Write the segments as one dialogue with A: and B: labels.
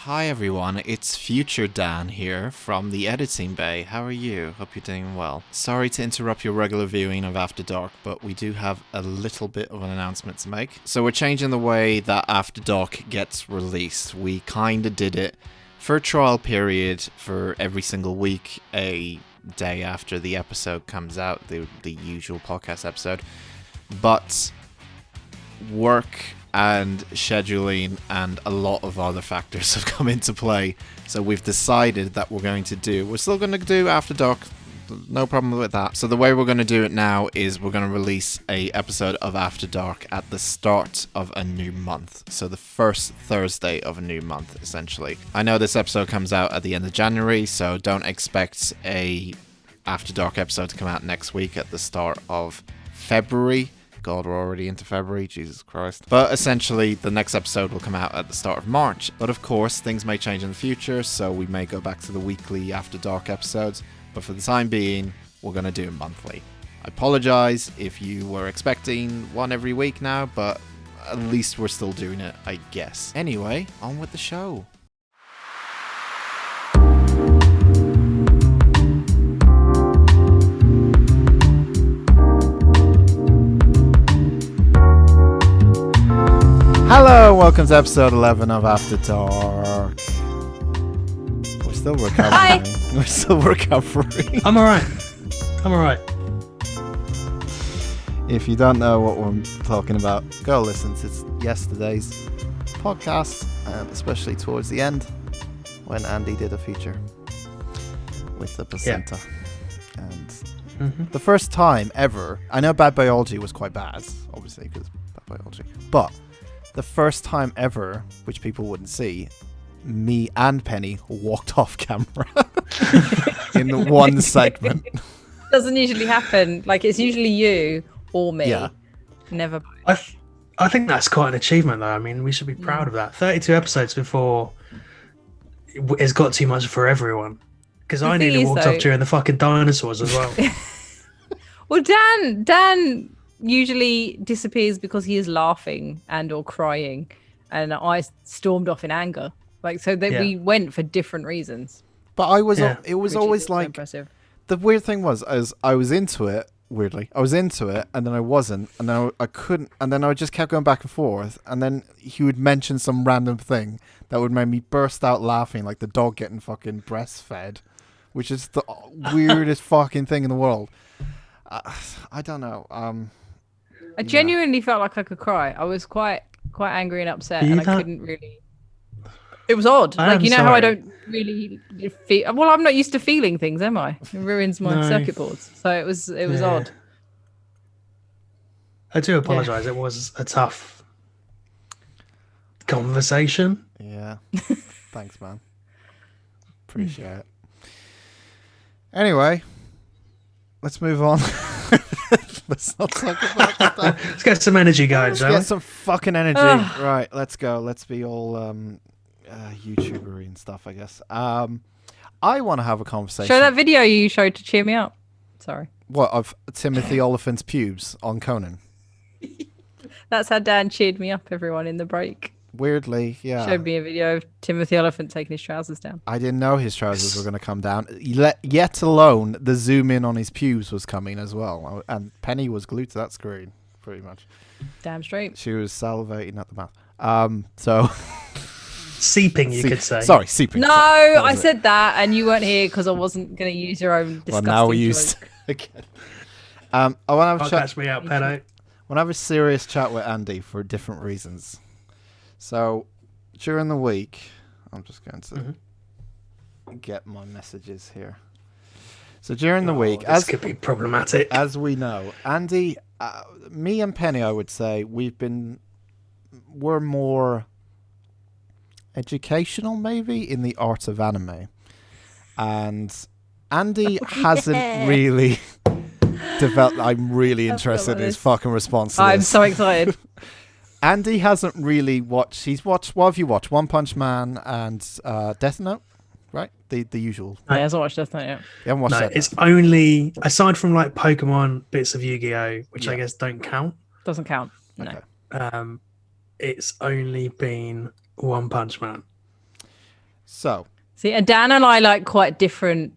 A: Hi everyone, it's Future Dan here from the editing bay. How are you? Hope you're doing well. Sorry to interrupt your regular viewing of After Dark, but we do have a little bit of an announcement to make. So we're changing the way that After Dark gets released. We kinda did it for a trial period for every single week, a day after the episode comes out, the usual podcast episode. But work and scheduling and a lot of other factors have come into play, so we've decided that we're still going to do After Dark, no problem with that. So the way we're going to do it now is we're going to release a episode of After Dark at the start of a new month, so the first Thursday of a new month essentially. I know this episode comes out at the end of January, so don't expect a After Dark episode to come out next week at the start of February. God, we're already into February, Jesus Christ. But essentially, the next episode will come out at the start of March. But of course, things may change in the future, so we may go back to the weekly After Dark episodes. But for the time being, we're going to do it monthly. I apologize if you were expecting one every week now, but at least we're still doing it, I guess. Anyway, on with the show. Hello, welcome to episode 11 of After Dark. We're still recovering.
B: Hi.
A: We're still recovering.
C: I'm alright.
A: If you don't know what we're talking about, go listen to yesterday's podcast, especially towards the end when Andy did a feature with the placenta. Yeah. And the first time ever, I know Bad Biology was quite bad, obviously, because Bad Biology, but the first time ever, which people wouldn't see, me and Penny walked off camera in the one segment.
B: Doesn't usually happen. Like, it's usually you or me.
A: Yeah.
B: Never.
C: I think that's quite an achievement, though. I mean, we should be proud of that. 32 episodes before it's got too much for everyone. Because I nearly walked off during the fucking dinosaurs as well.
B: Well, Dan usually disappears because he is laughing and or crying, and I stormed off in anger. Like, so that we went for different reasons.
A: But it was always like,
B: impressive.
A: The weird thing was, as I was into it, weirdly, I was into it, and then I wasn't, and then I couldn't, and then I just kept going back and forth, and then he would mention some random thing that would make me burst out laughing, like the dog getting fucking breastfed, which is the weirdest fucking thing in the world. I don't know.
B: I genuinely felt like I could cry. I was quite angry and upset, and I couldn't really. It was odd. Like, you know how I don't really feel. Well, I'm not used to feeling things, am I? It ruins my circuit boards. So it was odd.
C: I do apologise. It was a tough conversation.
A: Yeah. Thanks, man. Appreciate it. Anyway, let's move on. Let's not talk about stuff.
C: Let's get some energy going, shall we?
A: Get some fucking energy. Right, let's go. Let's be all YouTuber-y and stuff, I guess. I want to have a conversation.
B: Show that video you showed to cheer me up. Sorry.
A: What, of Timothy Oliphant's pubes on Conan?
B: That's how Dan cheered me up, everyone, in the break.
A: Weirdly, yeah.
B: Showed me a video of Timothy Oliphant taking his trousers down.
A: I didn't know his trousers were going to come down. Yet alone, the zoom in on his pubes was coming as well. And Penny was glued to that screen, pretty much.
B: Damn straight.
A: She was salivating at the mouth. So...
C: Seeping, you could say.
A: Sorry, seeping.
B: No, I said that, and you weren't here because I wasn't going to use your own disgusting
A: now we used again. I want to have a chat.
C: Catch me out, pedo.
A: I want to have a serious chat with Andy for different reasons. So, during the week, I'm just going to get my messages here. So during the week,
C: this could be problematic.
A: As we know, Andy, me and Penny, I would say, we're more educational, maybe, in the art of anime. And Andy hasn't really developed. I'm really interested in his fucking response to this.
B: I'm so excited.
A: Andy hasn't really watched. He's watched. What have you watched? One Punch Man and Death Note, right? The usual.
B: He hasn't watched Death Note yet.
A: You haven't watched that?
C: It's only, aside from like Pokemon, bits of Yu-Gi-Oh, which I guess don't count.
B: Doesn't count. No.
C: It's only been One Punch Man.
A: So,
B: see, and Dan and I like quite different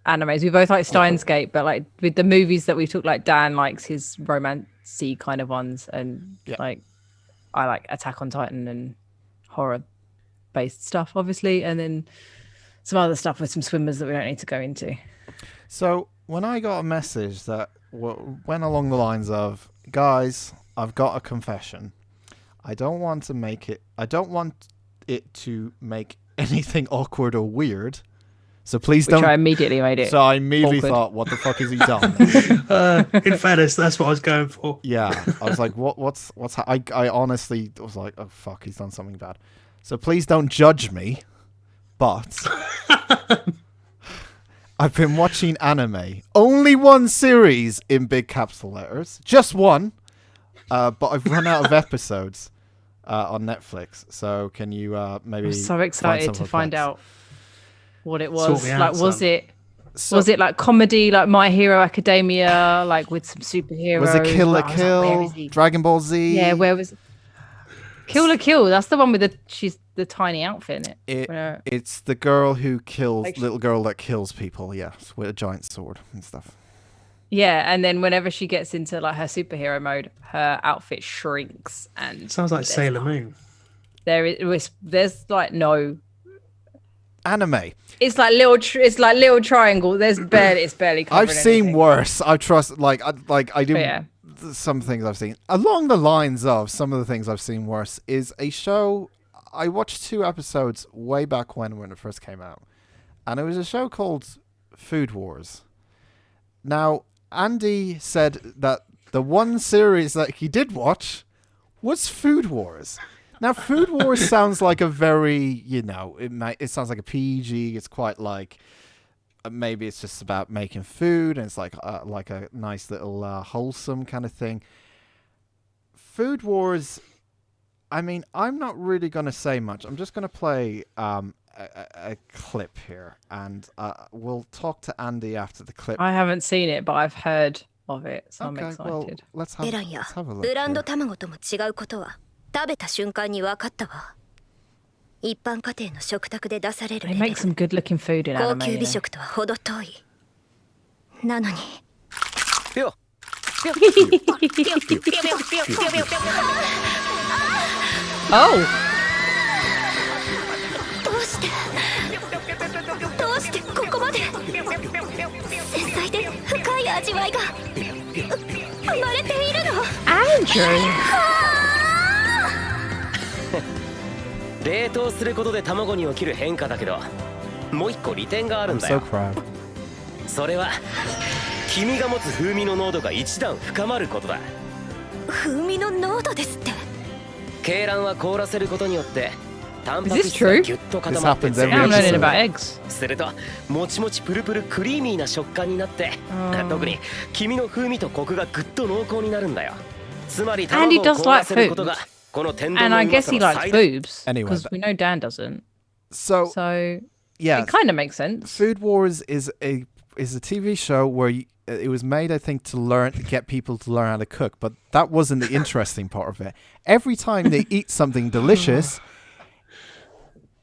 B: animes. We both like Steins Gate, but like with the movies that we took, like Dan likes his romance-y kind of ones, and like I like Attack on Titan and horror-based stuff, obviously, and then some other stuff with some swimmers that we don't need to go into.
A: So when I got a message that went along the lines of, guys, I've got a confession. I don't want it to make anything awkward or weird. So please don't.
B: I immediately made it.
A: So I immediately
B: awkward.
A: thought, what the fuck has he done?
C: In fairness, that's what I was going for.
A: Yeah, I was like, what's I honestly was like, oh fuck, he's done something bad. So please don't judge me, but I've been watching anime. Only one series in big capital letters, just one. But I've run out of episodes on Netflix. So can you maybe?
B: I'm so excited to find out what it was. Like, was it like comedy, like My Hero Academia, like with some superheroes?
A: Was it Kill la Kill? Dragon Ball Z?
B: Yeah, where was it? Kill la Kill? That's the one with she's the tiny outfit in it.
A: It's the girl who kills, little girl that kills people. Yeah, with a giant sword and stuff.
B: Yeah, and then whenever she gets into like her superhero mode, her outfit shrinks and
C: sounds like Sailor Moon.
B: There's like no
A: anime.
B: It's like little triangle. It's barely covering
A: I've seen
B: anything.
A: worse. I trust I do.
B: Yeah.
A: Some things I've seen along the lines of some of the things I've seen worse is a show. I watched 2 episodes way back when it first came out, and it was a show called Food Wars. Now, Andy said that the one series that he did watch was Food Wars. Now, Food Wars sounds like a very, it sounds like a PG. It's quite like maybe it's just about making food, and it's like a nice little wholesome kind of thing. Food Wars, I mean, I'm not really going to say much. I'm just going to play a clip here, and we'll talk to Andy after the clip.
B: I haven't seen it, but I've heard of it, so I'm excited.
A: Well, let's have a look.
D: ブランド卵とも違うことは食べた瞬間に分かったわ。一般家庭の食卓で出される
B: They make some good looking food in
D: 高
B: anime.
D: 級美食とは程遠い。なのに。ピョピョピョピョピョピョピョピョピョピョピョ。
B: Oh.
D: どうしてここまで繊細で深い味わいが生まれているの
B: Andrew.
E: 冷凍することで卵に起きる変化だけど、もう一個利点があるんだよ。それは君が持つ風味の濃度が一段深まることだ。
D: 風味の濃度ですって。
E: 鶏卵は凍らせることによってタンパク
B: Is this
E: 質が
B: true?
E: ギュッと固まって
A: This happens every
B: I'm learning
A: episode.
B: about eggs.
E: するともちもちプルプルクリーミーな食感になって、特に黄身の風味とコクがぐっと濃厚になるんだよ。つまり卵を凍らせることがこの天然
B: And
E: の
B: I
E: うま
B: guess
E: さ
B: he
E: の
B: likes
E: 最大。
B: boobs.
A: Anyway,
B: Because we know Dan doesn't.
A: So yeah,
B: it kind of makes sense.
A: Food Wars is a TV show where it was made, I think, to get people to learn how to cook, but that wasn't the interesting part of it. Every time they eat something delicious,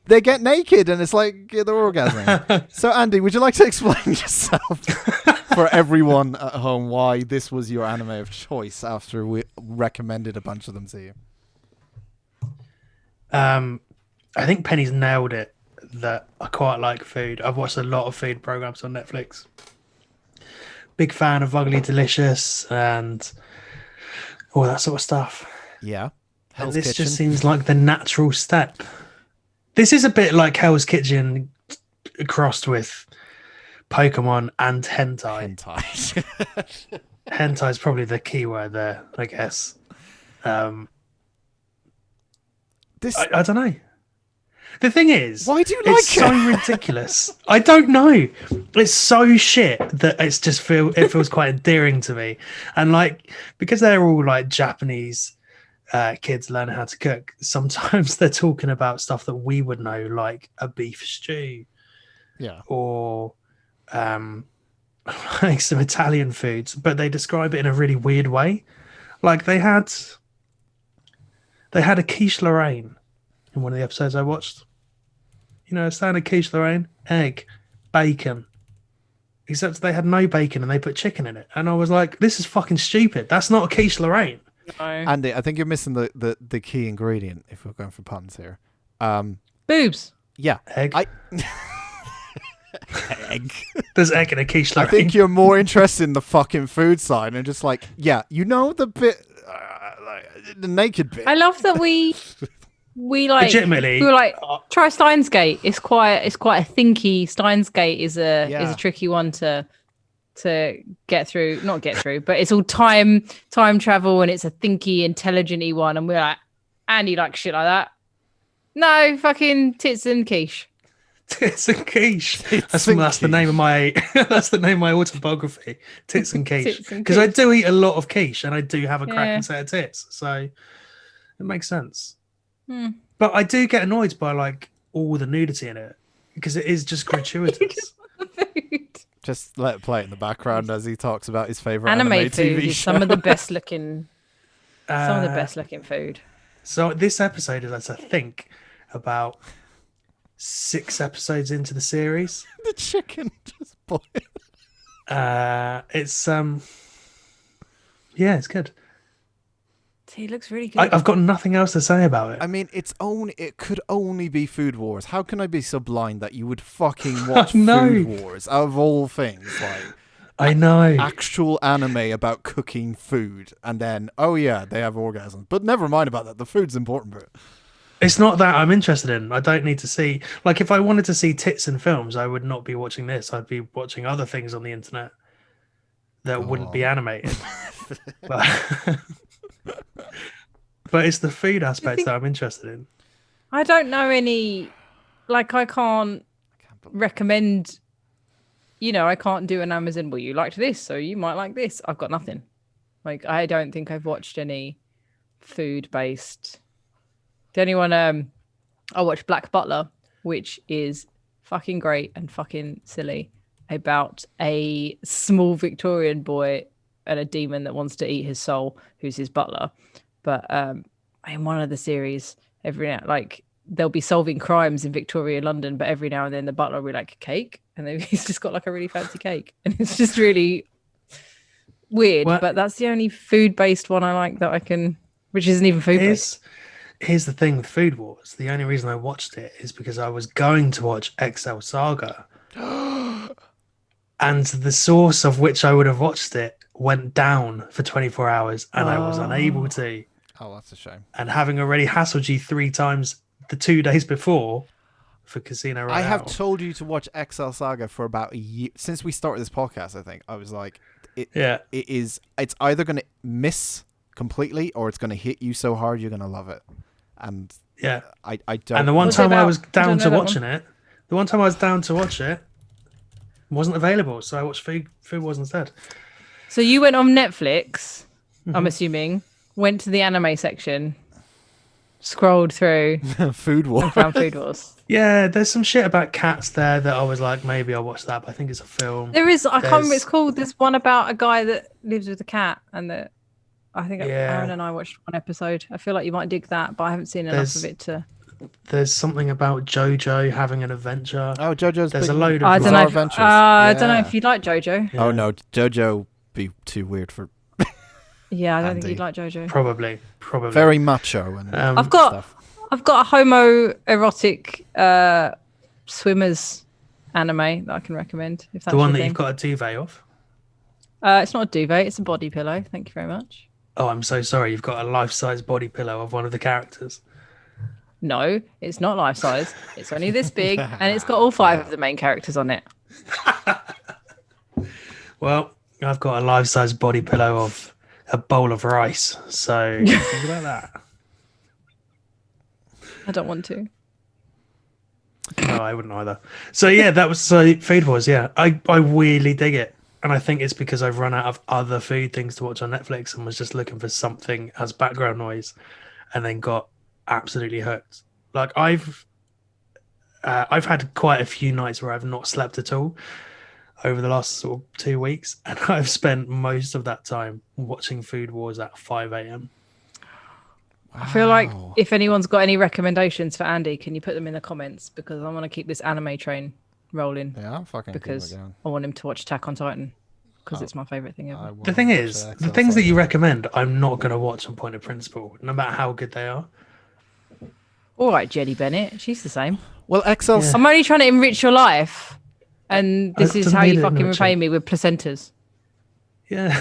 A: they get naked, and it's like they're orgasming. So, Andy, would you like to explain yourself for everyone at home why this was your anime of choice after we recommended a bunch of them to you?
C: I think Penny's nailed it. That I quite like food. I've watched a lot of food programs on Netflix. Big fan of Ugly Delicious and all that sort of stuff.
A: Yeah.
C: And this just seems like the natural step. This is a bit like Hell's Kitchen crossed with Pokemon and hentai. Hentai is probably the key word there, I guess. I don't know. The thing is,
A: why do you like
C: it's so ridiculous. I don't know. It's so shit that it feels quite endearing to me. And like, because they're all like Japanese kids learning how to cook, sometimes they're talking about stuff that we would know, like a beef stew.
A: Yeah.
C: Or like some Italian foods, but they describe it in a really weird way. Like they had a quiche Lorraine in one of the episodes I watched. You know, a standard quiche, Lorraine. Egg, bacon. Except they had no bacon and they put chicken in it. And I was like, this is fucking stupid. That's not a quiche, Lorraine.
B: No.
A: Andy, I think you're missing the key ingredient if we're going for puns here.
B: Boobs.
A: Yeah.
C: Egg.
A: Egg.
C: There's egg in a quiche,
A: I
C: Lorraine.
A: think you're more interested in the fucking food side and just like, yeah, you know the bit, the naked bit.
B: I love that we like
C: legitimately.
B: we were like try Steins Gate. It's quite a thinky. Steins Gate is a tricky one to get through. Not get through, but it's all time travel and it's a thinky, intelligent-y one. And we're like, Andy likes shit like that. No, fucking tits and quiche.
C: Tits and quiche. That's the name of my that's the name of my autobiography. Tits and quiche. Because I do eat a lot of quiche and I do have a cracking set of tits, so it makes sense. But I do get annoyed by like all the nudity in it because it is just gratuitous.
A: Just let it play in the background as he talks about his favorite
B: anime food
A: TV
B: is
A: show.
B: some of the best looking food.
C: So this episode is, I think, about 6 episodes into the series.
A: The chicken just boiled.
C: It's it's good.
B: He looks really good.
C: I've got nothing else to say about it.
A: I mean, it could only be Food Wars. How can I be so blind that you would fucking watch Food Wars out of all things? Like,
C: I know.
A: Actual anime about cooking food, and then they have orgasms. But never mind about that. The food's important bit.
C: It's not that I'm interested in. I don't need to see. Like, if I wanted to see tits in films, I would not be watching this. I'd be watching other things on the internet that wouldn't be animated. But it's the food aspects that I'm interested in.
B: I don't know any. Like, I can't recommend. You know, I can't do an Amazon. Well, you liked this, so you might like this. I've got nothing. Like, I don't think I've watched any food-based. The only one I watched Black Butler, which is fucking great and fucking silly, about a small Victorian boy and a demon that wants to eat his soul, who's his butler. But in one of the series, they'll be solving crimes in Victoria, London, but every now and then the butler will be like, cake, and then he's just got like a really fancy cake, and it's just really weird. But that's the only food-based one I like that I can, which isn't even food-based.
C: Here's the thing with Food Wars. The only reason I watched it is because I was going to watch XL Saga. And the source of which I would have watched it went down for 24 hours and I was unable to.
A: Oh, that's a shame.
C: And having already hassled you 3 times the 2 days before for Casino Royale.
A: I have told you to watch XL Saga for about a year. Since we started this podcast, I think. I was like, it's either going to miss completely or it's going to hit you so hard you're going to love it. And I don't.
C: And the one time I was down to watching it, wasn't available, so I watched Food Wars instead.
B: So you went on Netflix, I'm assuming, went to the anime section, scrolled through
A: Food Wars,
B: and found Food Wars.
C: Yeah, there's some shit about cats there that I was like, maybe I'll watch that, but I think it's a film.
B: There is, I can't remember what it's called. There's one about a guy that lives with a cat, and that I think Aaron and I watched one episode. I feel like you might dig that, but I haven't seen enough of it to.
C: There's something about JoJo having an adventure.
A: Oh, JoJo's.
C: There's a load of
B: bizarre
A: adventures.
B: I don't know if you'd like JoJo.
A: Yeah. Oh no, JoJo be too weird for.
B: Yeah, I don't think you'd like JoJo.
C: Probably.
A: Very macho and
B: I've got a homoerotic swimmers anime that I can recommend. If that's
C: the one that
B: thing.
C: you've got a duvet of.
B: It's not a duvet; it's a body pillow. Thank you very much.
C: Oh, I'm so sorry. You've got a life-size body pillow of one of the characters.
B: No, it's not life-size. It's only this big, and it's got all 5 of the main characters on it.
C: Well, I've got a life-size body pillow of a bowl of rice. So think about that.
B: I don't want to.
C: No, I wouldn't either. So yeah, that was Food Wars. Yeah, I weirdly dig it. And I think it's because I've run out of other food things to watch on Netflix and was just looking for something as background noise and then got absolutely hooked. Like I've had quite a few nights where I've not slept at all over the last sort of 2 weeks. And I've spent most of that time watching Food Wars at 5 a.m.
B: I feel like if anyone's got any recommendations for Andy, can you put them in the comments? Because I want to keep this anime train rolling.
A: Yeah, I'm fucking
B: because
A: keep it going.
B: I want him to watch Attack on Titan because it's my favorite thing ever.
C: The thing is, the things that you recommend, I'm not going to watch on Point of Principle, no matter how good they are.
B: All right, Jenny Bennett, she's the same.
A: Well, XL.
B: I'm only trying to enrich your life, and this is how you fucking repay me with placentas.
C: Yeah.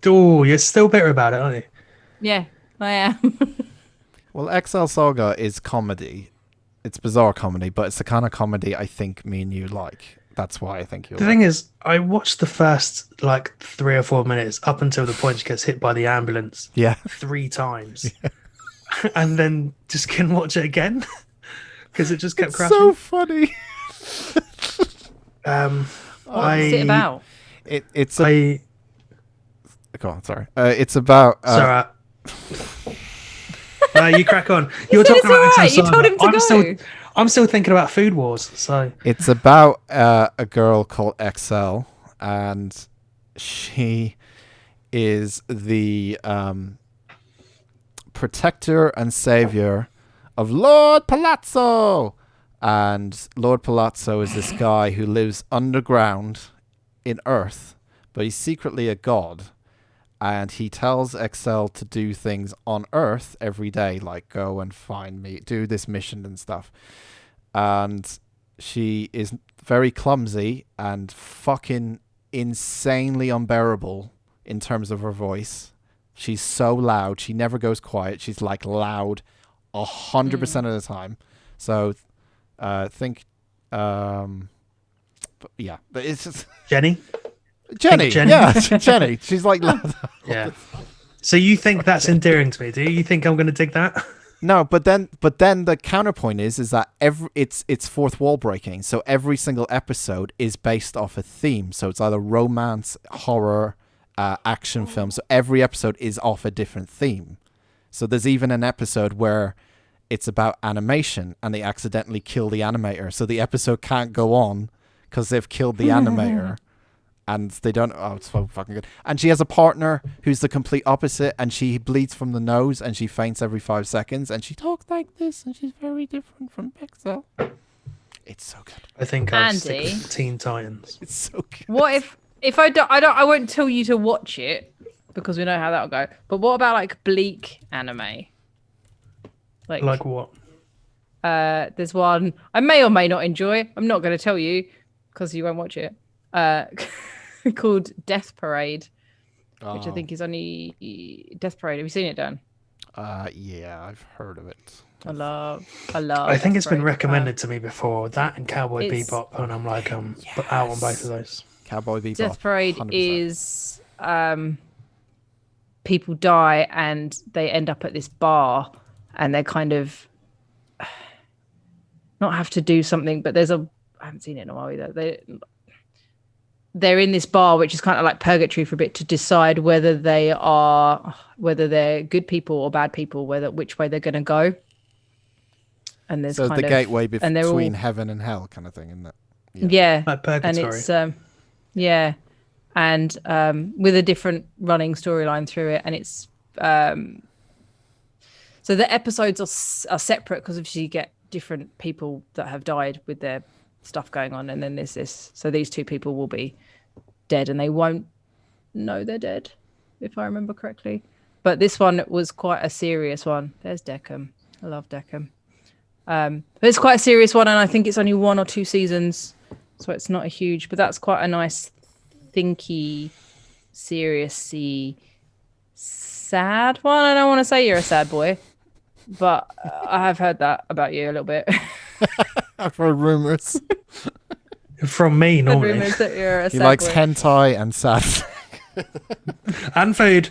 C: Oh, you're still bitter about it, aren't you?
B: Yeah, I am.
A: Well, XL Saga is comedy. It's bizarre comedy, but it's the kind of comedy I think me and you like. That's why I think you.
C: The thing is, I watched the first like 3 or 4 minutes up until the point she gets hit by the ambulance.
A: Yeah.
C: 3 times, and then just couldn't watch it again because it just kept crashing.
A: So funny.
B: What's it about?
A: It's a. Go on, sorry. It's about.
C: Sorry. You crack on. You were talking about
B: right. You told him to go.
C: I'm still thinking about Food Wars. So
A: it's about a girl called XL, and she is the protector and savior of Lord Palazzo. And Lord Palazzo is this guy who lives underground in Earth, but he's secretly a god. And he tells XL to do things on Earth every day, like go and find me, do this mission and stuff. And she is very clumsy and fucking insanely unbearable in terms of her voice. She's so loud. She never goes quiet. She's like loud 100% of the time. So think, but yeah, but it's just
C: Jenny.
A: Jenny. Yeah, Jenny. She's like,
C: yeah. So you think that's endearing to me? Do you think I'm going to dig that?
A: No, but then the counterpoint is that it's fourth wall breaking. So every single episode is based off a theme. So it's either romance, horror, action film. So every episode is off a different theme. So there's even an episode where it's about animation and they accidentally kill the animator. So the episode can't go on because they've killed the animator. And they don't. Oh, it's so fucking good. And she has a partner who's the complete opposite, and she bleeds from the nose, and she faints every 5 seconds, and she talks like this, and she's very different from Pixel. It's so good.
C: I think I'll stick with Teen Titans.
A: It's so good.
B: What if I won't tell you to watch it because we know how that'll go. But what about like bleak anime?
C: Like what?
B: There's one I may or may not enjoy. I'm not going to tell you because you won't watch it. Called Death Parade, which I think is only Death Parade. Have you seen it, Dan?
A: Yeah, I've heard of it.
B: I love.
C: I think it's been recommended to me before. That and Cowboy Bebop, and I'm like, out on both of those.
A: Cowboy Bebop.
B: Death Parade 100%. Is people die and they end up at this bar, and they kind of not have to do something, but I haven't seen it in a while either. They're in this bar, which is kind of like purgatory for a bit, to decide whether they're good people or bad people, which way they're going to go. And there's
A: the gateway between heaven and hell kind of thing, isn't it?
C: Yeah. Like purgatory.
B: And it's and with a different running storyline through it, and it's so the episodes are separate because obviously you get different people that have died with their stuff going on, and then there's this. So these 2 people will be dead, and they won't know they're dead, if I remember correctly. But this one was quite a serious one. There's Deckham. I love Deckham. But it's quite a serious one, and I think it's only 1 or 2 seasons, so it's not a huge. But that's quite a nice, thinky, serious-y, sad one. I don't want to say you're a sad boy, but I have heard that about you a little bit.
A: I've heard rumors.
C: From me, normally.
B: Rumors that you're a
A: he
B: sad
A: likes
B: boy.
A: hentai and sad.
C: And food.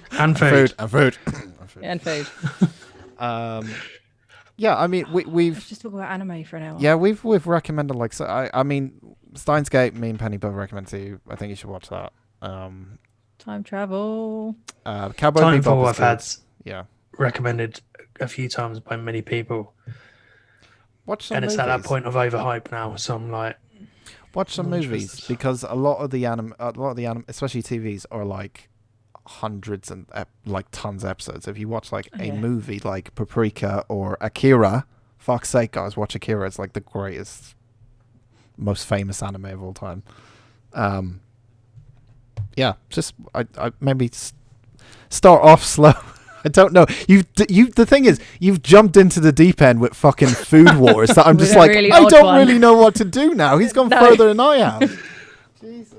A: Yeah, I mean, we've
B: Let's just talk about anime for an hour.
A: Yeah, we've recommended like so. I mean, Steins Gate. Me and Penny both recommend to you. I think you should watch that.
B: Time travel.
A: Cowboy Bebop.
C: I've had
A: recommended
C: a few times by many people.
A: Watch some
C: and it's
A: movies.
C: at that point of overhype now, so I'm like,
A: watch some movies because a lot of the anime, especially TVs, are like hundreds and like tons of episodes. If you watch like a movie like Paprika or Akira, fuck's sake, guys, watch Akira. It's like the greatest, most famous anime of all time. Yeah, just I maybe start off slow. I don't know. The thing is, you've jumped into the deep end with fucking Food Wars. That I'm just like, really I don't really know what to do now. He's gone further than I have. Jesus.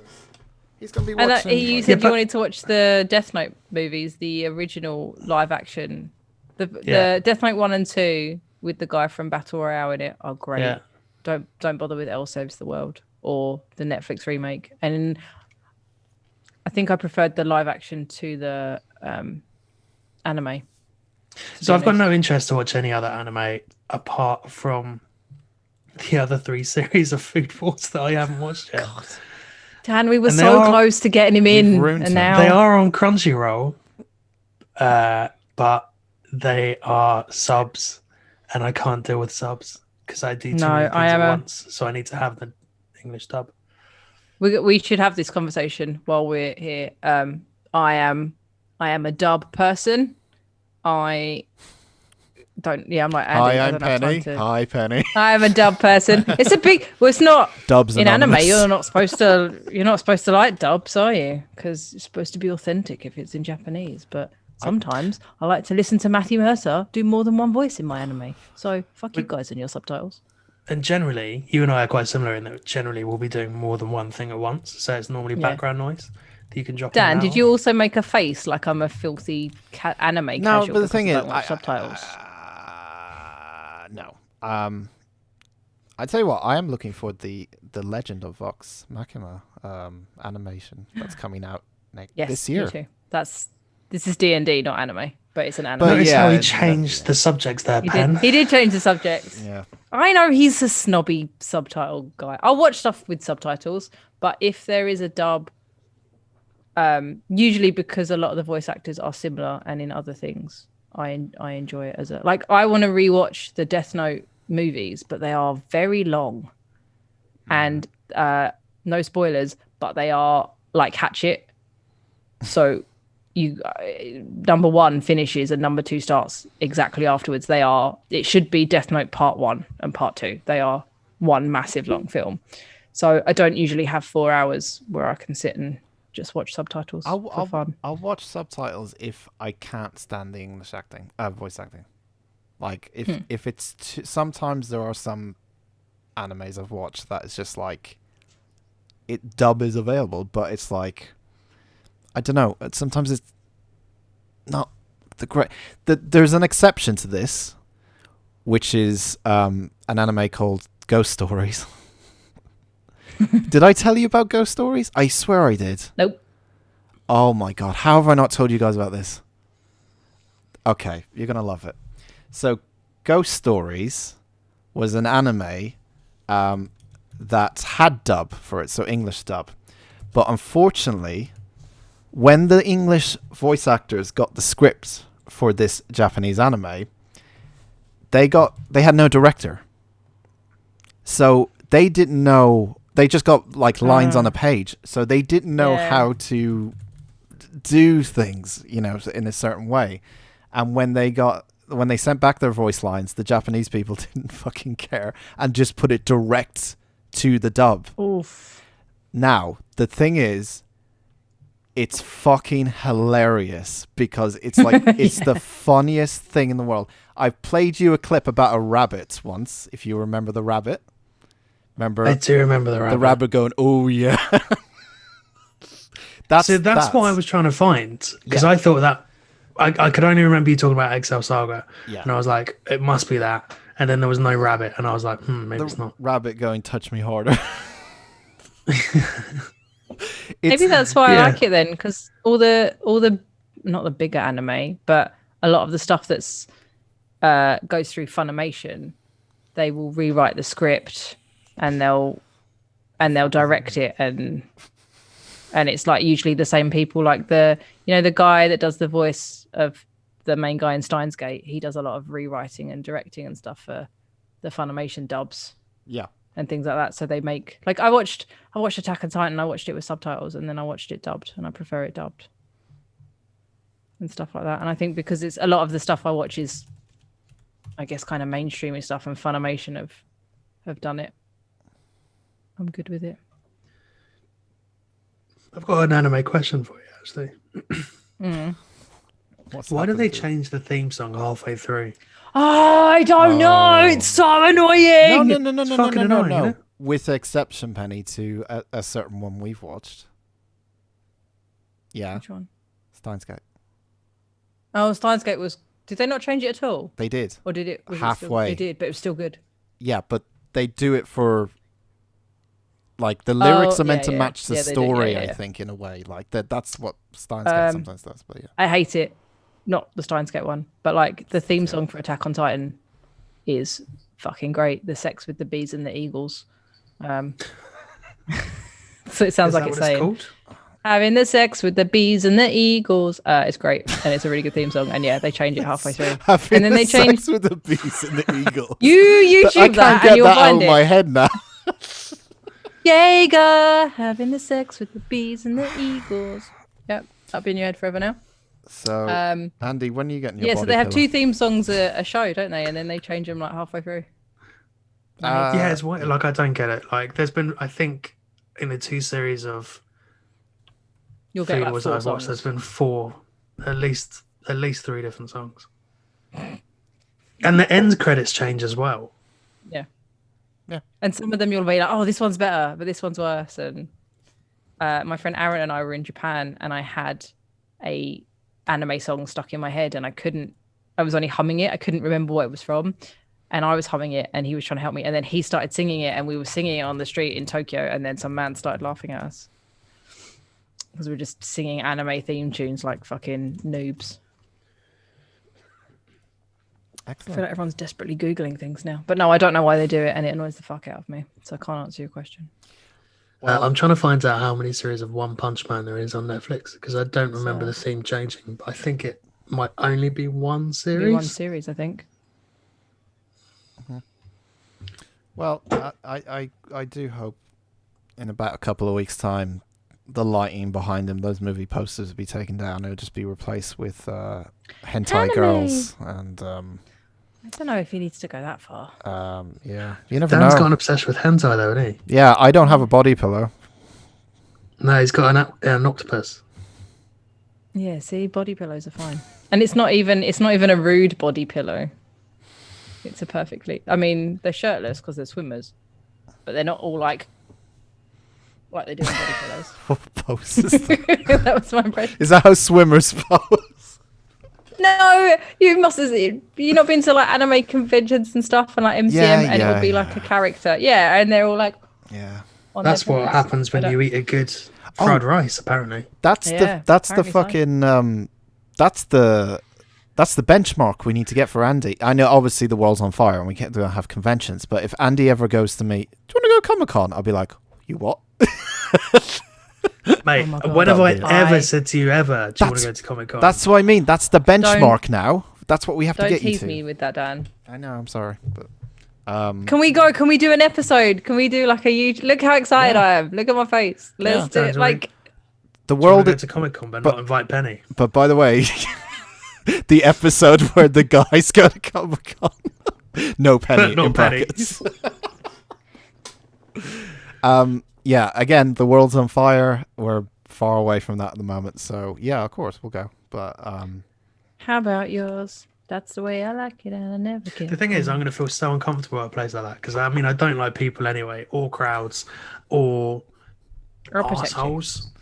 A: He's going to be watching.
B: And you said you wanted to watch the Death Note movies, the original live action. The Death Note 1 and 2 with the guy from Battle Royale in it are great. Yeah. Don't bother with El Saves the World or the Netflix remake. And I think I preferred the live action to the anime.
C: So I've got no interest to watch any other anime apart from the other 3 series of Food Wars that I haven't watched yet. God.
B: Dan, we were so close to getting him in, and now
C: they are on Crunchyroll, but they are subs, and I can't deal with subs because I do too many things at once. So I need to have the English dub.
B: We should have this conversation while we're here. I am a dub person. I'm like Andy.
A: Hi, I'm Penny. Hi, Penny.
B: I am a dub person. It's a big. Well, it's not
A: Dubs
B: in
A: anonymous.
B: Anime. You're not supposed to like dubs, are you? Because it's supposed to be authentic if it's in Japanese. But sometimes I like to listen to Matthew Mercer do more than one voice in my anime. So fuck you guys and your subtitles.
C: And generally, you and I are quite similar in that generally we'll be doing more than one thing at once. So it's normally background noise that you can drop.
B: Dan, did you also make a face like I'm a filthy anime casual?
A: No, but the thing is,
B: subtitles.
A: No. I tell you what, I am looking for the Legend of Vox Machina animation that's coming out this year.
B: Me too. This is D&D, not anime, but it's an anime.
C: But notice how he changed the subjects there, Ben.
B: He did change the subjects.
A: Yeah.
B: I know he's a snobby subtitle guy. I'll watch stuff with subtitles, but if there is a dub, usually because a lot of the voice actors are similar and in other things, I enjoy it as I want to rewatch the Death Note movies, but they are very long, and no spoilers, but they are like Hatchet. So number 1 finishes and number 2 starts exactly afterwards. It should be Death Note Part 1 and Part 2. They are one massive long film. So I don't usually have 4 hours where I can sit and just watch subtitles for fun.
A: I'll watch subtitles if I can't stand the English voice acting. Like if it's sometimes there are some animes I've watched that it's just like dub is available, but it's like I don't know. Sometimes it's not the great. There's an exception to this, which is an anime called Ghost Stories. Did I tell you about Ghost Stories? I swear I did.
B: Nope.
A: Oh my god, how have I not told you guys about this? Okay, you're gonna love it. So, Ghost Stories was an anime that had dub for it, so English dub. But unfortunately, when the English voice actors got the script for this Japanese anime, they had no director. So they didn't know, they just got like lines on a page. So they didn't know how to do things, in a certain way. And when they sent back their voice lines, the Japanese people didn't fucking care and just put it direct to the dub.
B: Oof.
A: Now, the thing is, it's fucking hilarious because it's like it's the funniest thing in the world. I've played you a clip about a rabbit once, if you remember the rabbit. Remember?
C: I do remember the rabbit.
A: The rabbit going, "Oh yeah." that's
C: what I was trying to find, because I thought that I could only remember you talking about Excel Saga, and I was like, it must be that. And then there was no rabbit, and I was like, maybe it's not.
A: Rabbit going, "Touch me harder."
B: Maybe that's why I like it then, because all the not the bigger anime, but a lot of the stuff that's goes through Funimation, they will rewrite the script and they'll direct it, and it's like usually the same people, like the guy that does the voice of the main guy in Steins Gate. He does a lot of rewriting and directing and stuff for the Funimation dubs.
A: Yeah.
B: And things like that. So they make, like, I watched Attack on Titan. I watched it with subtitles, and then I watched it dubbed, and I prefer it dubbed. and stuff like that. And I think because it's a lot of the stuff I watch is, I guess, kind of mainstreamy stuff, and Funimation have done it. I'm good with it.
C: I've got an anime question for you, actually. Why do they change the theme song halfway through?
B: Oh, I don't know. It's so annoying.
A: No. With exception, Penny, to a certain one we've watched. Yeah.
B: Which one?
A: Steins Gate.
B: Oh, Steins Gate was... Did they not change it at all?
A: They did.
B: Or did it...
A: Halfway.
B: They did, but it was still good.
A: Yeah, but they do it for... Like, the lyrics are meant to match the story, I think, in a way. Like, that's what Steins Gate sometimes does, but yeah.
B: I hate it. Not the Steins Gate one, but, like, the theme song for Attack on Titan is fucking great. The sex with the bees and the eagles. So it sounds like it's saying... Called? Having the sex with the bees and the eagles. It's great, and it's a really good theme song. And yeah, they change it halfway through.
A: And then they change sex with the bees and the eagles.
B: You YouTube that, and you'll find it.
A: I can't get that out of my head now.
B: Jaeger, having the sex with the bees and the eagles. Yep, that'll be in your head forever now.
A: So, Andy, when are you getting your
B: so they have two theme songs a show, don't they? And then they change them like halfway through.
C: Yeah, it's weird. Like, I don't get it. Like, there's been, I think, in the 2 series of
B: You'll get like 4
C: I've watched, there's been 4, at least 3 different songs. And the end credits change as well.
B: Yeah. And some of them you'll be like, oh, this one's better, but this one's worse. And my friend Aaron and I were in Japan, and I had a anime song stuck in my head, and I was only humming it. I couldn't remember what it was from. And I was humming it, and he was trying to help me. And then he started singing it, and we were singing it on the street in Tokyo. And then some man started laughing at us because we were just singing anime theme tunes like fucking noobs.
A: Excellent.
B: I feel like everyone's desperately Googling things now. But no, I don't know why they do it, and it annoys the fuck out of me. So I can't answer your question.
C: I'm trying to find out how many series of One Punch Man there is on Netflix, because I don't remember the theme changing, but I think it might only be one series.
B: One series, I think.
A: Well, I do hope in about a couple of weeks' time, the lighting behind them, those movie posters will be taken down. It'll just be replaced with hentai girls. And
B: I don't know if he needs to go that far.
A: Yeah, you never know.
C: Dan's got an obsession with hentai, though, isn't he?
A: Yeah, I don't have a body pillow.
C: No, he's got an octopus.
B: Yeah, see, body pillows are fine, and it's not even a rude body pillow. It's a perfectly. I mean, they're shirtless because they're swimmers, but they're not all like they do in body pillows.
A: What pose is that?
B: That was my impression.
A: Is that how swimmers pose?
B: No, you must have. You not been to like anime conventions and stuff, and like MCM, and it'll be like a character. Yeah, and they're all like.
A: Yeah.
C: That's what happens when you eat a good fried rice. Apparently,
A: that's the fucking that's the benchmark we need to get for Andy. I know, obviously, the world's on fire and we can't have conventions. But if Andy ever goes to me, do you want to go Comic-Con? I'll be like, you what?
C: Mate, when have I ever said to you ever, do you want to go to Comic-Con?
A: That's what I mean. That's the benchmark now. That's what we have to get you to.
B: Don't tease me with that, Dan.
A: I know, I'm sorry. But
B: can we go? Can we do an episode? Can we do like a huge... Look how excited I am. Look at my face. Let's do it. Like...
A: The world...
C: Go to Comic-Con, but not invite Penny.
A: But by the way... The episode where the guys go to Comic-Con. No Penny in brackets. Yeah, again, the world's on fire. We're far away from that at the moment. So, yeah, of course, we'll go. But
B: how about yours? That's the way I like it, and I never get.
C: The thing is, I'm going to feel so uncomfortable at a place like that, because, I mean, I don't like people anyway, or crowds, or assholes.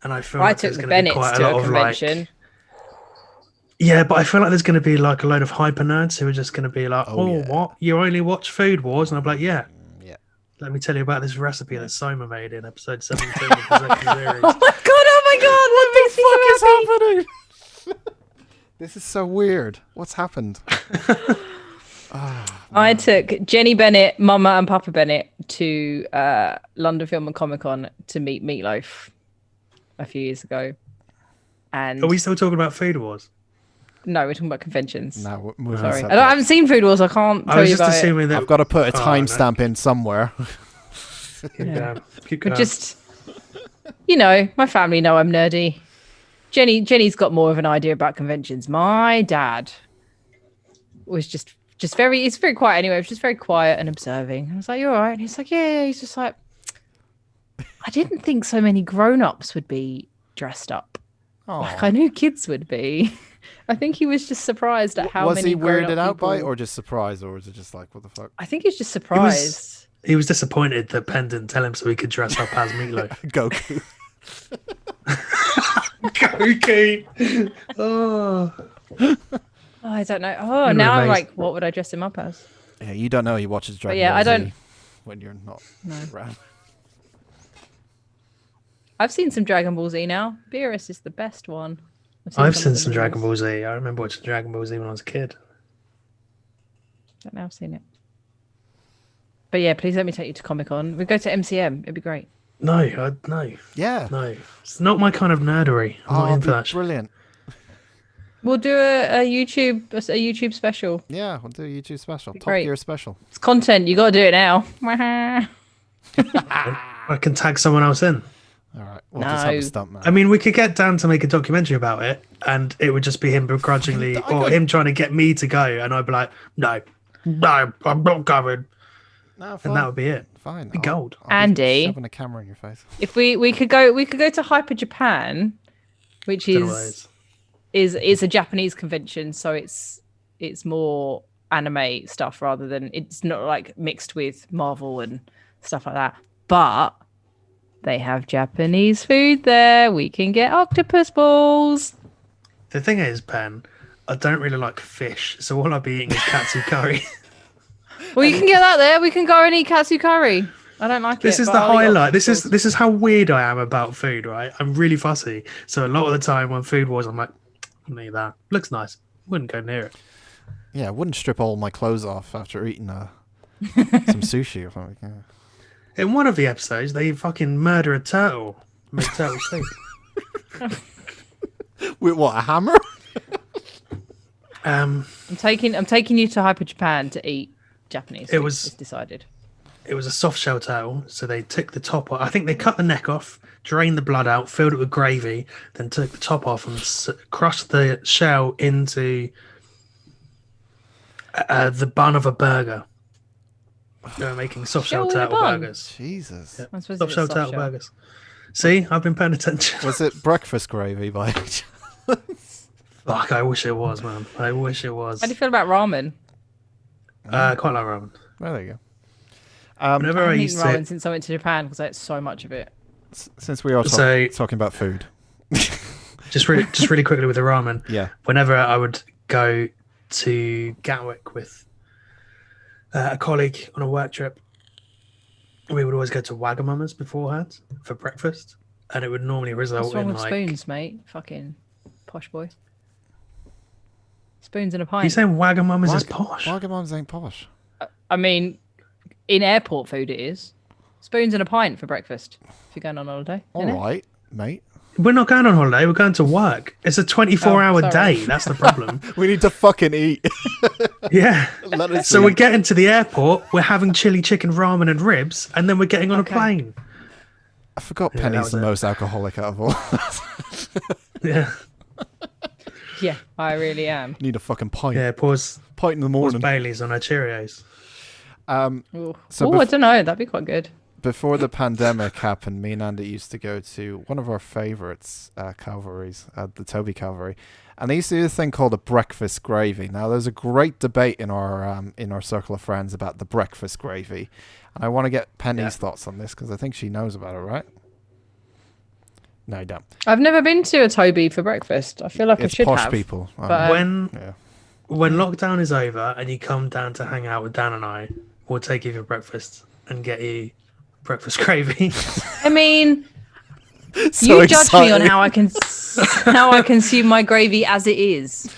C: And I feel like there's going to be quite a lot of, like... Yeah, but I feel like there's going to be like a load of hyper nerds who are just going to be like, what? You only watch Food Wars? And I'm like, yeah. Let me tell you about this recipe that Soma made in episode 17 of the second series.
B: Oh my god, what the
A: fuck is happening? This is so weird. What's happened?
B: I took Jenny Bennett, Mama and Papa Bennett to London Film and Comic Con to meet Meatloaf a few years ago. And
C: are we still talking about Food Wars?
B: No, we're talking about conventions.
A: No,
B: sorry. I haven't seen Food Wars. I can't tell you about it.
A: I've got to put a timestamp in somewhere.
C: Keep going.
B: Just, you know, my family know I'm nerdy. Jenny's got more of an idea about conventions. My dad was just very, it's very quiet anyway. It was just very quiet and observing. I was like, "You all right?" And he's like, "Yeah." He's just like, I didn't think so many grown-ups would be dressed up. Like I knew kids would be. I think he was just surprised at how many.
A: Was he weirded out by it, or just surprised, or was it just like, what the fuck?
B: I think he's just surprised.
C: He was disappointed that Penn didn't tell him so he could dress up as Meatloaf.
A: Goku.
C: Goku. Oh.
B: I don't know. Oh, now I'm like, what would I dress him up as?
A: Yeah, you don't know he watches Dragon Ball
B: I don't.
A: Z when you're not around.
B: I've seen some Dragon Ball Z now. Beerus is the best one.
C: I've seen some Dragon Ball Z. I remember watching Dragon Ball Z when I was a kid.
B: Don't know, I've seen it. But yeah, please let me take you to Comic-Con. We go to MCM. It'd be great.
C: No.
A: Yeah.
C: No. It's not my kind of nerdery. I'm not into that shit.
A: Brilliant.
B: We'll do a YouTube special.
A: Yeah, we'll do a YouTube special. Top
B: Great.
A: Gear special.
B: It's content. You got to do it now.
C: I can tag someone else in.
A: All right. We'll just have a stunt man.
C: I mean, we could get Dan to make a documentary about it, and it would just be him begrudgingly, or him trying to get me to go, and I'd be like, no, I'm not going.
A: No,
C: and that would be it.
A: Fine.
C: Be gold.
A: I'll
B: Andy,
A: shoving a camera in your face.
B: If we could go to Hyper Japan, which is a Japanese convention, so it's more anime stuff rather than, it's not like mixed with Marvel and stuff like that. But they have Japanese food there. We can get octopus balls.
C: The thing is, Pen, I don't really like fish, so all I'll be eating is katsu curry.
B: Well, you can get that there. We can go and eat katsu curry. I don't like
C: this
B: it.
C: This is the highlight. This is how weird I am about food, right? I'm really fussy. So a lot of the time when food wars, I'm like, I need that. Looks nice. Wouldn't go near it.
A: Yeah, I wouldn't strip all my clothes off after eating some sushi or something. Yeah.
C: In one of the episodes, they fucking murder a turtle. Make turtle soup.
A: With what, a hammer?
B: I'm taking you to Hyper Japan to eat Japanese food. It's decided.
C: It was a soft shell turtle, so they took the top off. I think they cut the neck off, drained the blood out, filled it with gravy, then took the top off and crushed the shell into the bun of a burger. They were making soft shell turtle burgers.
A: Jesus.
C: Yep. Soft shell turtle burgers. See, I've been paying attention.
A: Was it breakfast gravy by any chance?
C: Fuck, I wish it was, man. I wish it was.
B: How do you feel about ramen?
C: Quite like ramen.
A: Well, there you go.
C: Whenever I used
B: ramen since I went to Japan because I ate so much of it.
A: Since we are talking about food,
C: just really quickly with the ramen.
A: Yeah.
C: Whenever I would go to Gatwick with a colleague on a work trip, we would always go to Wagamama's beforehand for breakfast, and it would normally result
B: What's wrong
C: in
B: with
C: like
B: spoons, mate. Fucking posh boy. Spoons in a pint.
C: You saying Wagamama's is posh?
A: Wagamama's ain't posh.
B: I mean, in airport food it is. Spoons in a pint for breakfast if you're going on holiday.
A: All right, mate.
C: We're not going on holiday. We're going to work. It's a 24-hour day. That's the problem.
A: We need to fucking eat.
C: Yeah. So we're getting to the airport. We're having chili chicken, ramen, and ribs, and then we're getting on a plane.
A: I forgot Penny's the most alcoholic out of all.
C: Yeah.
B: Yeah, I really am.
A: Need a fucking pint.
C: Yeah,
A: pint in the morning.
C: Bailey's on her Cheerios.
B: I don't know. That'd be quite good.
A: Before the pandemic happened, me and Andy used to go to one of our favourites, Calvary's, the Toby Calvary, and they used to do a thing called a breakfast gravy. Now, there's a great debate in our circle of friends about the breakfast gravy, and I want to get Penny's thoughts on this because I think she knows about it, right? No, you don't.
B: I've never been to a Toby for breakfast. I feel like I should
A: posh
B: have.
A: People.
B: But,
C: when lockdown is over and you come down to hang out with Dan and I, we'll take you for breakfast and get you breakfast gravy.
B: I mean,
A: So
B: you judge
A: exciting.
B: me on how I consume my gravy as it is.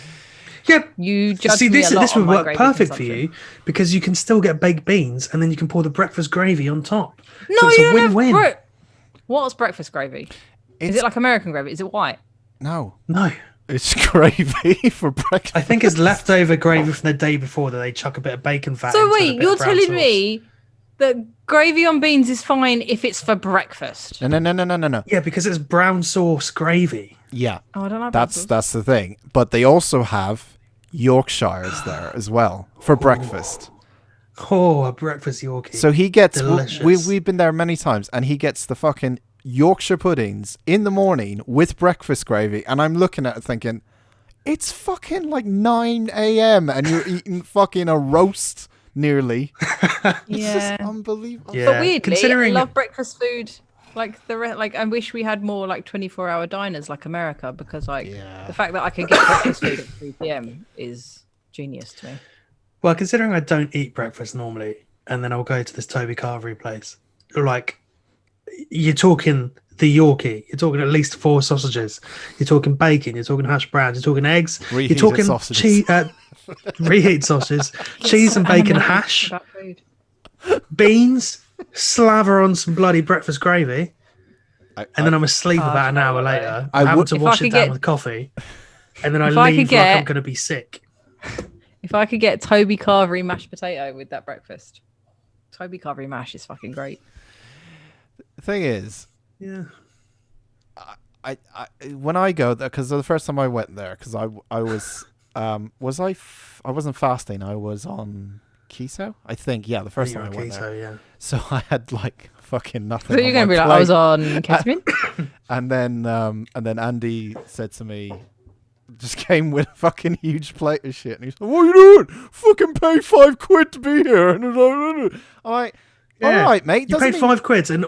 C: Yeah,
B: you judge
C: see,
B: me
C: this
B: a lot
C: this
B: on
C: would
B: my
C: work
B: gravy
C: perfect for
B: consumption.
C: you because you can still get baked beans and then you can pour the breakfast gravy on top.
B: No,
C: so it's
B: you
C: a
B: don't
C: win-win.
B: have What's breakfast gravy? Is it like American gravy? Is it white?
A: No.
C: It's
A: gravy for breakfast.
C: I think it's leftover gravy from the day before that they chuck a bit of bacon fat.
B: So
C: into
B: wait,
C: and a bit
B: you're
C: of brown
B: telling
C: sauce.
B: me The gravy on beans is fine if it's for breakfast.
A: No.
C: Yeah, because it's brown sauce gravy.
A: Yeah.
B: Oh, I don't like
A: That's the thing. But they also have Yorkshires there as well for breakfast.
C: Oh, a breakfast Yorkie.
A: So he gets
C: delicious.
A: we've been there many times, and he gets the fucking Yorkshire puddings in the morning with breakfast gravy, and I'm looking at it thinking, it's fucking like 9 a.m. and you're eating fucking a roast nearly. It's just unbelievable.
C: Yeah.
B: But weirdly,
C: Considering-
B: I love breakfast food. Like I wish we had more like 24-hour diners like America, because the fact that I can get breakfast food at 3 p.m. is genius to me.
C: Well, considering I don't eat breakfast normally, and then I'll go to this Toby Carvery place, like, you're talking the Yorkie, you're talking at least 4 sausages, you're talking bacon, you're talking hash browns, you're talking eggs,
A: Reheated
C: you're talking
A: sausages.
C: reheat sausages, cheese and bacon hash, beans, slaver on some bloody breakfast gravy, and then I'm asleep about an hour later. I'm having to wash it down with coffee, and then I leave like I'm going to be sick.
B: If I could get Toby Carvery mashed potato with that breakfast. Toby Carvery mash is fucking great.
A: The thing is,
C: yeah,
A: I when I go there, because the first time I went there, because I was I wasn't fasting, I was on keto, I think. Yeah, the first time I went there.
C: Yeah.
A: So I had like fucking nothing.
B: So you're going to be like, I was on ketamine?
A: and then Andy said to me, just came with a fucking huge plate of shit, and he's like, "What are you doing? Fucking pay £5 to be here." And I'm like, all right, mate.
C: You paid £5 and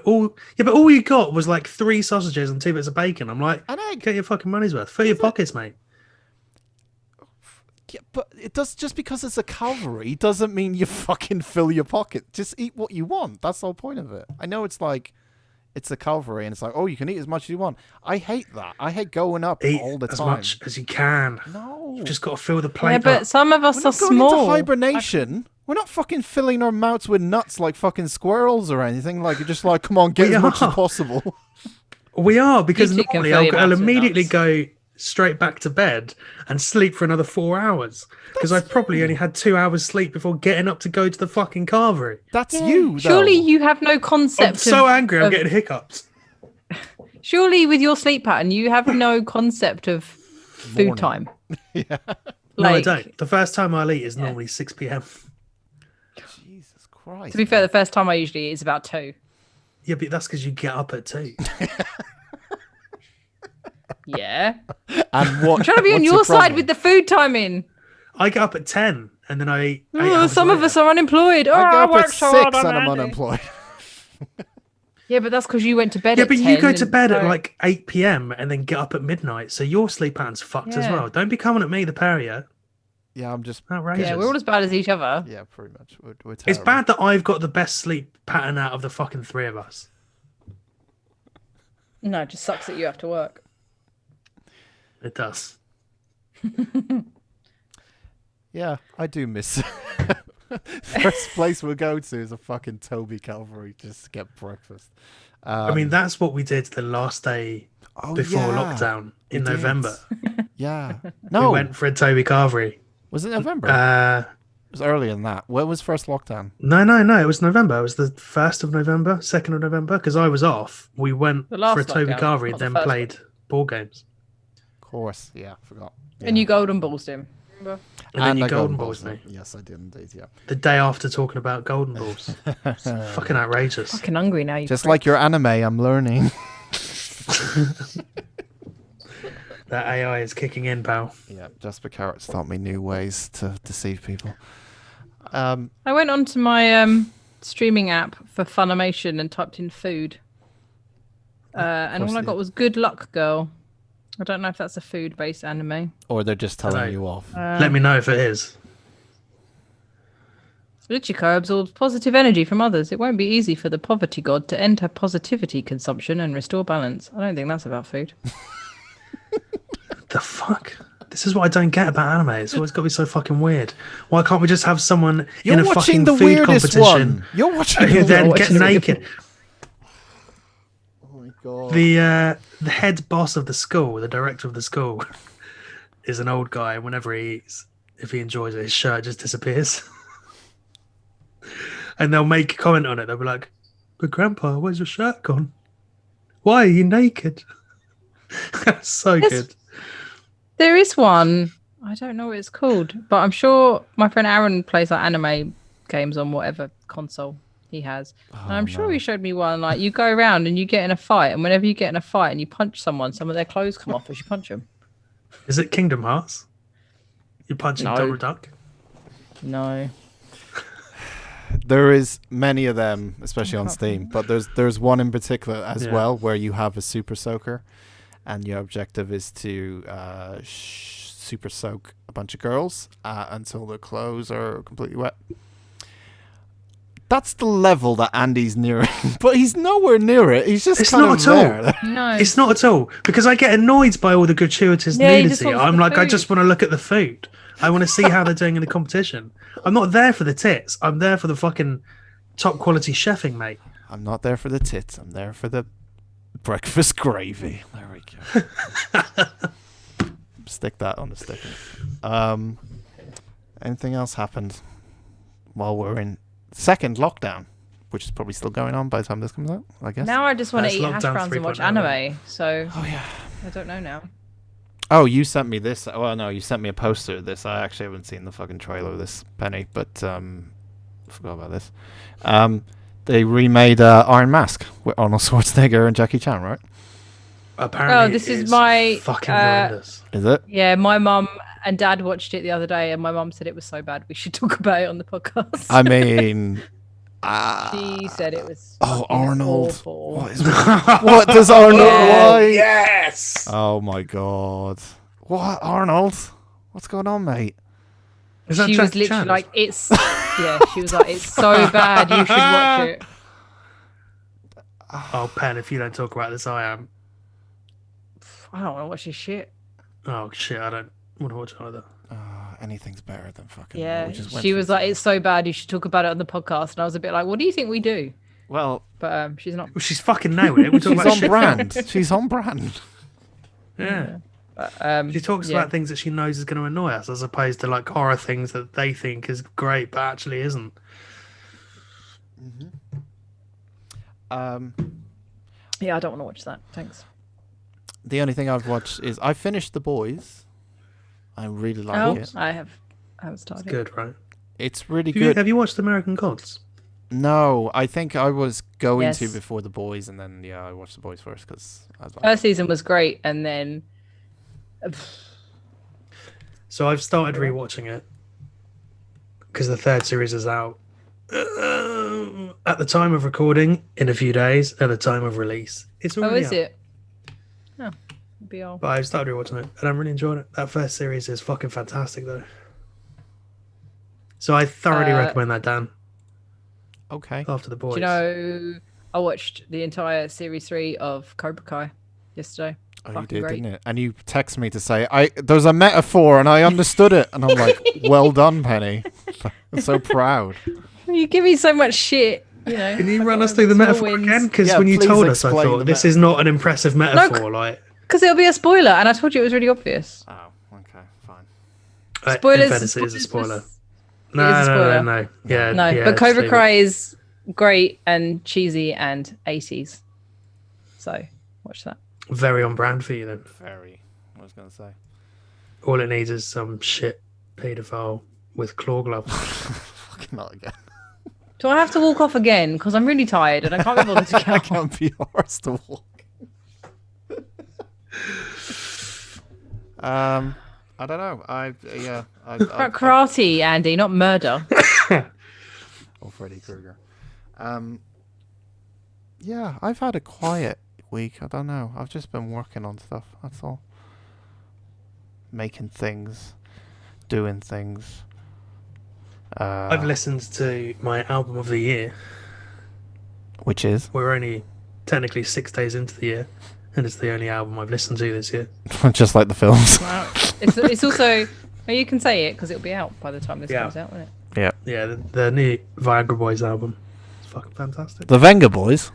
C: but all you got was like 3 sausages and 2 bits of bacon. I'm like,
A: an egg.
C: Get your fucking money's worth. Fill your pockets, mate.
A: Yeah, but it does, just because it's a Calvary doesn't mean you fucking fill your pocket. Just eat what you want. That's the whole point of it. I know it's like, it's a Calvary and it's like, oh, you can eat as much as you want. I hate that. I hate going up
C: Eat
A: all the
C: as
A: time.
C: much as you can.
A: No.
C: You've just got to fill the plate
B: Yeah, but
C: up.
B: some of us
A: We're
B: are
A: not going
B: small.
A: into hibernation. We're not fucking filling our mouths with nuts like fucking squirrels or anything. Like, you're just like, come on, get as much as possible.
C: We are, because
B: You two can
C: normally
B: fill your
C: I'll
B: mouths with
C: immediately
B: nuts.
C: go straight back to bed and sleep for another 4 hours. Because I've probably only had 2 hours sleep before getting up to go to the fucking carvery.
A: That's you, though.
B: Surely you have no concept
C: I'm so angry, I'm
B: of-
C: getting hiccups.
B: Surely with your sleep pattern, you have no concept of food
A: Morning.
B: time.
A: Yeah.
C: No, I
B: Like,
C: don't. The first time I'll eat is normally 6 p.m.
A: Jesus Christ.
B: to be fair, the first time I usually eat is about 2.
C: Yeah, but that's because you get up at 2.
B: Yeah.
A: And what,
B: I'm trying to be on your side with the food timing.
C: I get up at 10 and then I eat. 8
B: Oh,
C: hours
B: some of
C: later.
B: us are unemployed.
A: I
B: I
A: get up
B: work
A: at
B: so
A: 6
B: hard on
A: and I'm
B: Monday.
A: unemployed.
B: Yeah, but that's because you went to bed
C: Yeah,
B: at
C: but
B: 10
C: you go to
B: and-
C: bed at
B: so-
C: like 8 p.m. and then get up at midnight. So your sleep pattern's fucked as
B: Yeah.
C: well. Don't be coming at me, the pair of you.
A: Yeah, I'm just...
C: Outrageous.
B: Yeah, we're all as bad as each other.
A: Yeah, pretty much. We're
C: It's
A: terrible.
C: bad that I've got the best sleep pattern out of the fucking 3 of us.
B: No, it just sucks that you have to work.
C: It does.
A: Yeah, I do miss... First place we'll go to is a fucking Toby Calvary just to get breakfast.
C: I mean, that's what we did the last day before lockdown in
A: we did.
C: November.
A: Yeah.
C: We
A: No,
C: went for a Toby Carvery.
A: was it November?
C: Uh,
A: It was earlier than that. When was first lockdown?
C: no, it was November. It was the 1st of November, 2nd of November, because I was off. We went
B: The last
C: for a Toby
B: lockdown,
C: Carvery,
B: not the
C: then
B: first
C: played board games.
A: Of course. Yeah, forgot.
B: And
A: Yeah.
B: you golden balls him. Remember?
C: And then you
A: I
C: golden balls me.
A: Yes, I did indeed, yeah.
C: The day after talking about golden balls. It's fucking outrageous.
B: Fucking hungry now. You
A: Just
B: prick.
A: like your anime, I'm learning.
C: That AI is kicking in, pal.
A: Yeah, Jasper Carrot's taught me new ways to deceive people.
B: I went onto my streaming app for Funimation and typed in food. And all I got was Good Luck Girl. I don't know if that's a food-based anime.
A: Or they're just telling
C: Hello.
A: you off.
C: Let me know if it is.
B: Ichiko absorbs positive energy from others. It won't be easy for the poverty god to enter positivity consumption and restore balance. I don't think that's about food.
C: The fuck? This is what I don't get about anime. It's always got to be so fucking weird. Why can't we just have someone
A: You're
C: in a
A: watching
C: fucking
A: the
C: food
A: weirdest
C: competition
A: one. You're watching
C: who
A: the
C: then
B: watching
C: get
B: the weirdest
C: naked?
A: Oh my god.
C: The head boss of the school, the director of the school, is an old guy. Whenever he eats, if he enjoys it, his shirt just disappears. and they'll make a comment on it. They'll be like, "But Grandpa, where's your shirt gone? Why are you naked?" That's so good.
B: There is one. I don't know what it's called, but I'm sure my friend Aaron plays like anime games on whatever console he has. And I'm sure he showed me one. Like you go around and you get in a fight, and whenever you get in a fight and you punch someone, some of their clothes come off as you punch them.
C: Is it Kingdom Hearts? You're punching Donald Duck?
B: No.
A: There is many of them, especially on Steam, but there's one in particular as well where you have a super soaker, and your objective is to super soak a bunch of girls until their clothes are completely wet. That's the level that Andy's nearing, but he's nowhere near it. He's just kind of there.
C: No, it's not at all, because I get annoyed by all the gratuitous nudity. I'm like, I just want to look at the food. I want to see how they're doing in the competition. I'm not there for the tits. I'm there for the fucking top quality chefing, mate.
A: I'm not there for the tits. I'm there for the breakfast gravy. There we go. Stick that on the sticker. Anything else happened while we're in second lockdown, which is probably still going on by the time this comes out, I guess.
B: Now I just want to eat hash browns and watch anime. So I don't know now.
A: Oh, you sent me this. Well, no, you sent me a poster of this. I actually haven't seen the fucking trailer of this, Penny, but forgot about this. They remade Iron Mask with Arnold Schwarzenegger and Jackie Chan, right?
C: Apparently,
B: this is my
C: fucking horrendous.
A: Is it?
B: Yeah, my mum and dad watched it the other day, and my mum said it was so bad we should talk about it on the podcast.
A: I mean,
B: she said it was.
A: Arnold.
B: Awful.
A: What does Arnold like?
C: Yes.
A: Oh my god. What, Arnold? What's going on, mate?
C: Is that
B: she was literally like, it's. Yeah, she was like, it's so bad. You should watch it.
C: Oh, Pen, if you don't talk about this, I am.
B: I don't want to watch this shit.
C: Oh shit, I don't want to watch it either.
A: Anything's better than fucking.
B: Yeah, she was like, it's so bad. You should talk about it on the podcast. And I was a bit like, what do you think we do?
A: Well,
B: but she's not.
C: Well, she's fucking nailed it. We're talking
A: she's
C: about
A: on
C: shit
A: brand.
C: films.
A: She's on brand.
C: Yeah. She talks about things that she knows is going to annoy us, as opposed to like horror things that they think is great, but actually isn't.
B: Yeah, I don't want to watch that. Thanks.
A: The only thing I've watched is I finished The Boys. I really like it.
B: I haven't started.
C: It's good, right?
A: It's really good.
C: Have you watched American Gods?
A: No, I think I was going to before The Boys, and then I watched The Boys first because I was like,
B: first season was great, and then.
C: So I've started rewatching it because the third series is out at the time of recording in a few days. At the time of release, it's already out.
B: It? Oh, be all.
C: But I've started rewatching it, and I'm really enjoying it. That first series is fucking fantastic, though. So I thoroughly recommend that, Dan.
A: Okay.
C: After The Boys.
B: Do you know, I watched the entire series 3 of Cobra Kai yesterday.
A: Oh, you did, didn't it? And you text me to say, there's a metaphor, and I understood it. And I'm like, well done, Penny. I'm so proud.
B: You give me so much shit, you know.
C: Can you run us through the metaphor again? Because when you told us, I thought, this is not an impressive metaphor.
B: Because it'll be a spoiler, and I told you it was really obvious.
A: Oh, okay, fine.
B: Spoilers.
C: In fairness, it is a spoiler. No. Yeah,
B: no, but Cobra Kai is great and cheesy and 80s. So, watch that.
C: Very on brand for you, then.
A: Very. I was going to say.
C: All it needs is some shit paedophile with claw gloves.
A: Fucking not again.
B: Do I have to walk off again? Because I'm really tired and I can't be bothered to get
A: I can't be arsed to walk. I don't know.
B: Karate, Andy, not murder.
A: Or Freddy Krueger. Yeah, I've had a quiet week. I don't know. I've just been working on stuff. That's all. Making things, doing things.
C: I've listened to my album of the year,
A: which is
C: we're only technically 6 days into the year, and it's the only album I've listened to this year.
A: Just like the films.
B: Wow. It's also. Well, you can say it because it'll be out by the time this comes out, won't it?
A: Yeah.
C: Yeah, the new Viagra Boys album. It's fucking fantastic.
A: The Venga Boys.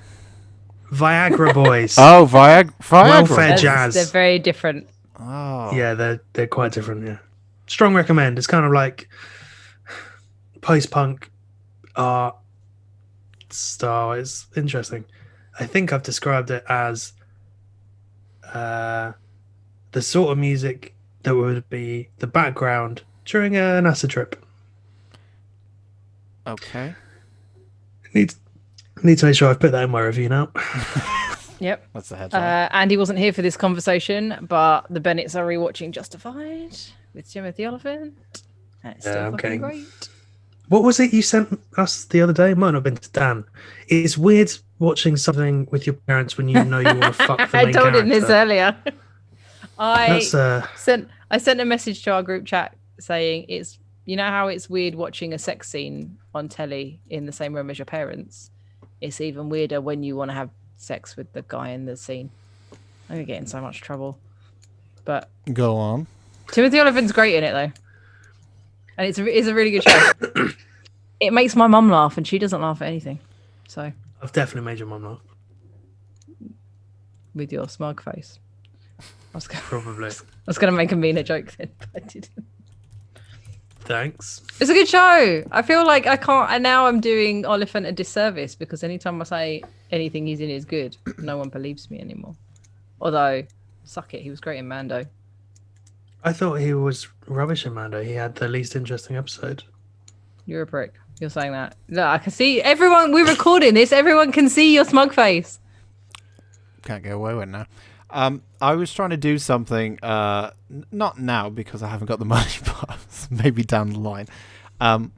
C: Viagra Boys.
A: Oh, Viagra.
C: Welfare Jazz.
B: They're very different.
A: Oh.
C: Yeah, they're quite different. Yeah. Strong recommend. It's kind of like post-punk art style. It's interesting. I think I've described it as the sort of music that would be the background during a NASA trip.
A: Okay.
C: Need to make sure I've put that in my review now.
B: Yep.
A: That's the headline.
B: Andy wasn't here for this conversation, but the Bennetts are rewatching Justified with Timothy Oliphant. And it's still fucking great.
C: What was it you sent us the other day? It might not have been to Dan. It's weird watching something with your parents when you know you want to fuck the main
B: I told
C: character.
B: him this earlier. I sent a message to our group chat saying it's, you know how it's weird watching a sex scene on telly in the same room as your parents? It's even weirder when you want to have sex with the guy in the scene. I'm gonna get in so much trouble. But
A: go on.
B: Timothy Oliphant's great in it though. And it's a really good show. It makes my mum laugh and she doesn't laugh at anything. So
C: I've definitely made your mum laugh.
B: With your smug face.
C: Probably.
B: I was gonna make a meaner joke then, but I didn't.
C: Thanks.
B: It's a good show. I feel like I can't, and now I'm doing Oliphant a disservice because anytime I say anything he's in is good, no one believes me anymore. Although, suck it, he was great in Mando.
C: I thought he was rubbish in Mando. He had the least interesting episode.
B: You're a prick. You're saying that. Look, I can see everyone. We're recording this. Everyone can see your smug face.
A: Can't get away with it now. I was trying to do something, not now because I haven't got the money, but maybe down the line.
B: Don't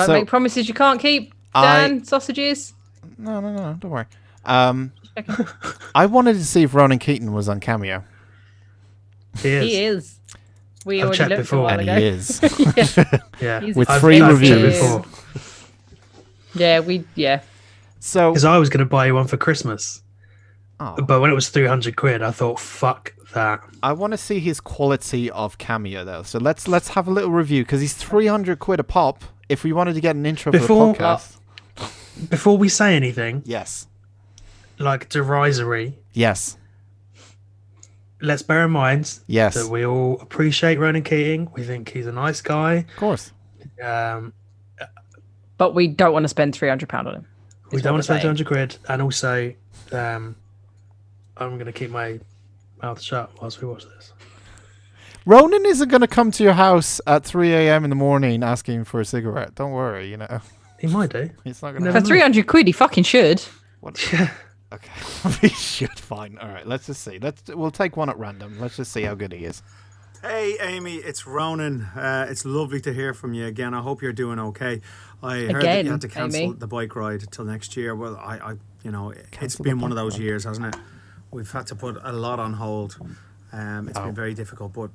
B: make promises you can't keep, Dan. Sausages.
A: No, don't worry. I wanted to see if Ronan Keating was on Cameo.
C: He is.
B: We
C: I've
B: already
C: checked
B: looked
C: before.
B: a while
A: And
B: ago.
A: he is.
C: Yeah.
A: With
C: I've
A: 3
C: checked
A: reviews.
C: before.
B: Yeah.
A: So,
C: Because I was going to buy you one for Christmas.
A: oh,
C: But when it was 300 quid, I thought, fuck that.
A: I want to see his quality of Cameo though. So let's have a little review because he's 300 quid a pop. If we wanted to get an intro for the podcast.
C: Before we say anything,
A: Yes.
C: like derisory,
A: Yes.
C: let's bear in mind
A: Yes.
C: that we all appreciate Ronan Keating. We think he's a nice guy.
A: Of course.
B: But we don't want to spend £300 on him.
C: We don't want to spend 200 quid. And also, I'm going to keep my mouth shut whilst we watch this.
A: Ronan isn't going to come to your house at 3 a.m. in the morning asking for a cigarette. Don't worry, you know.
C: He might do.
A: It's not going
C: Never
A: to
B: For 300 quid, he fucking should.
C: Yeah.
A: Okay. We should. Fine. All right. Let's just see. We'll take one at random. Let's just see how good he is.
F: Hey Amy, it's Ronan. It's lovely to hear from you again. I hope you're doing okay. I heard that you had to cancel
B: Amy.
F: the bike ride till next year. Well, I it's
A: Cancel
F: been
A: the
F: one of
A: bike
F: those
A: ride.
F: years, hasn't it? We've had to put a lot on hold. It's been very difficult, but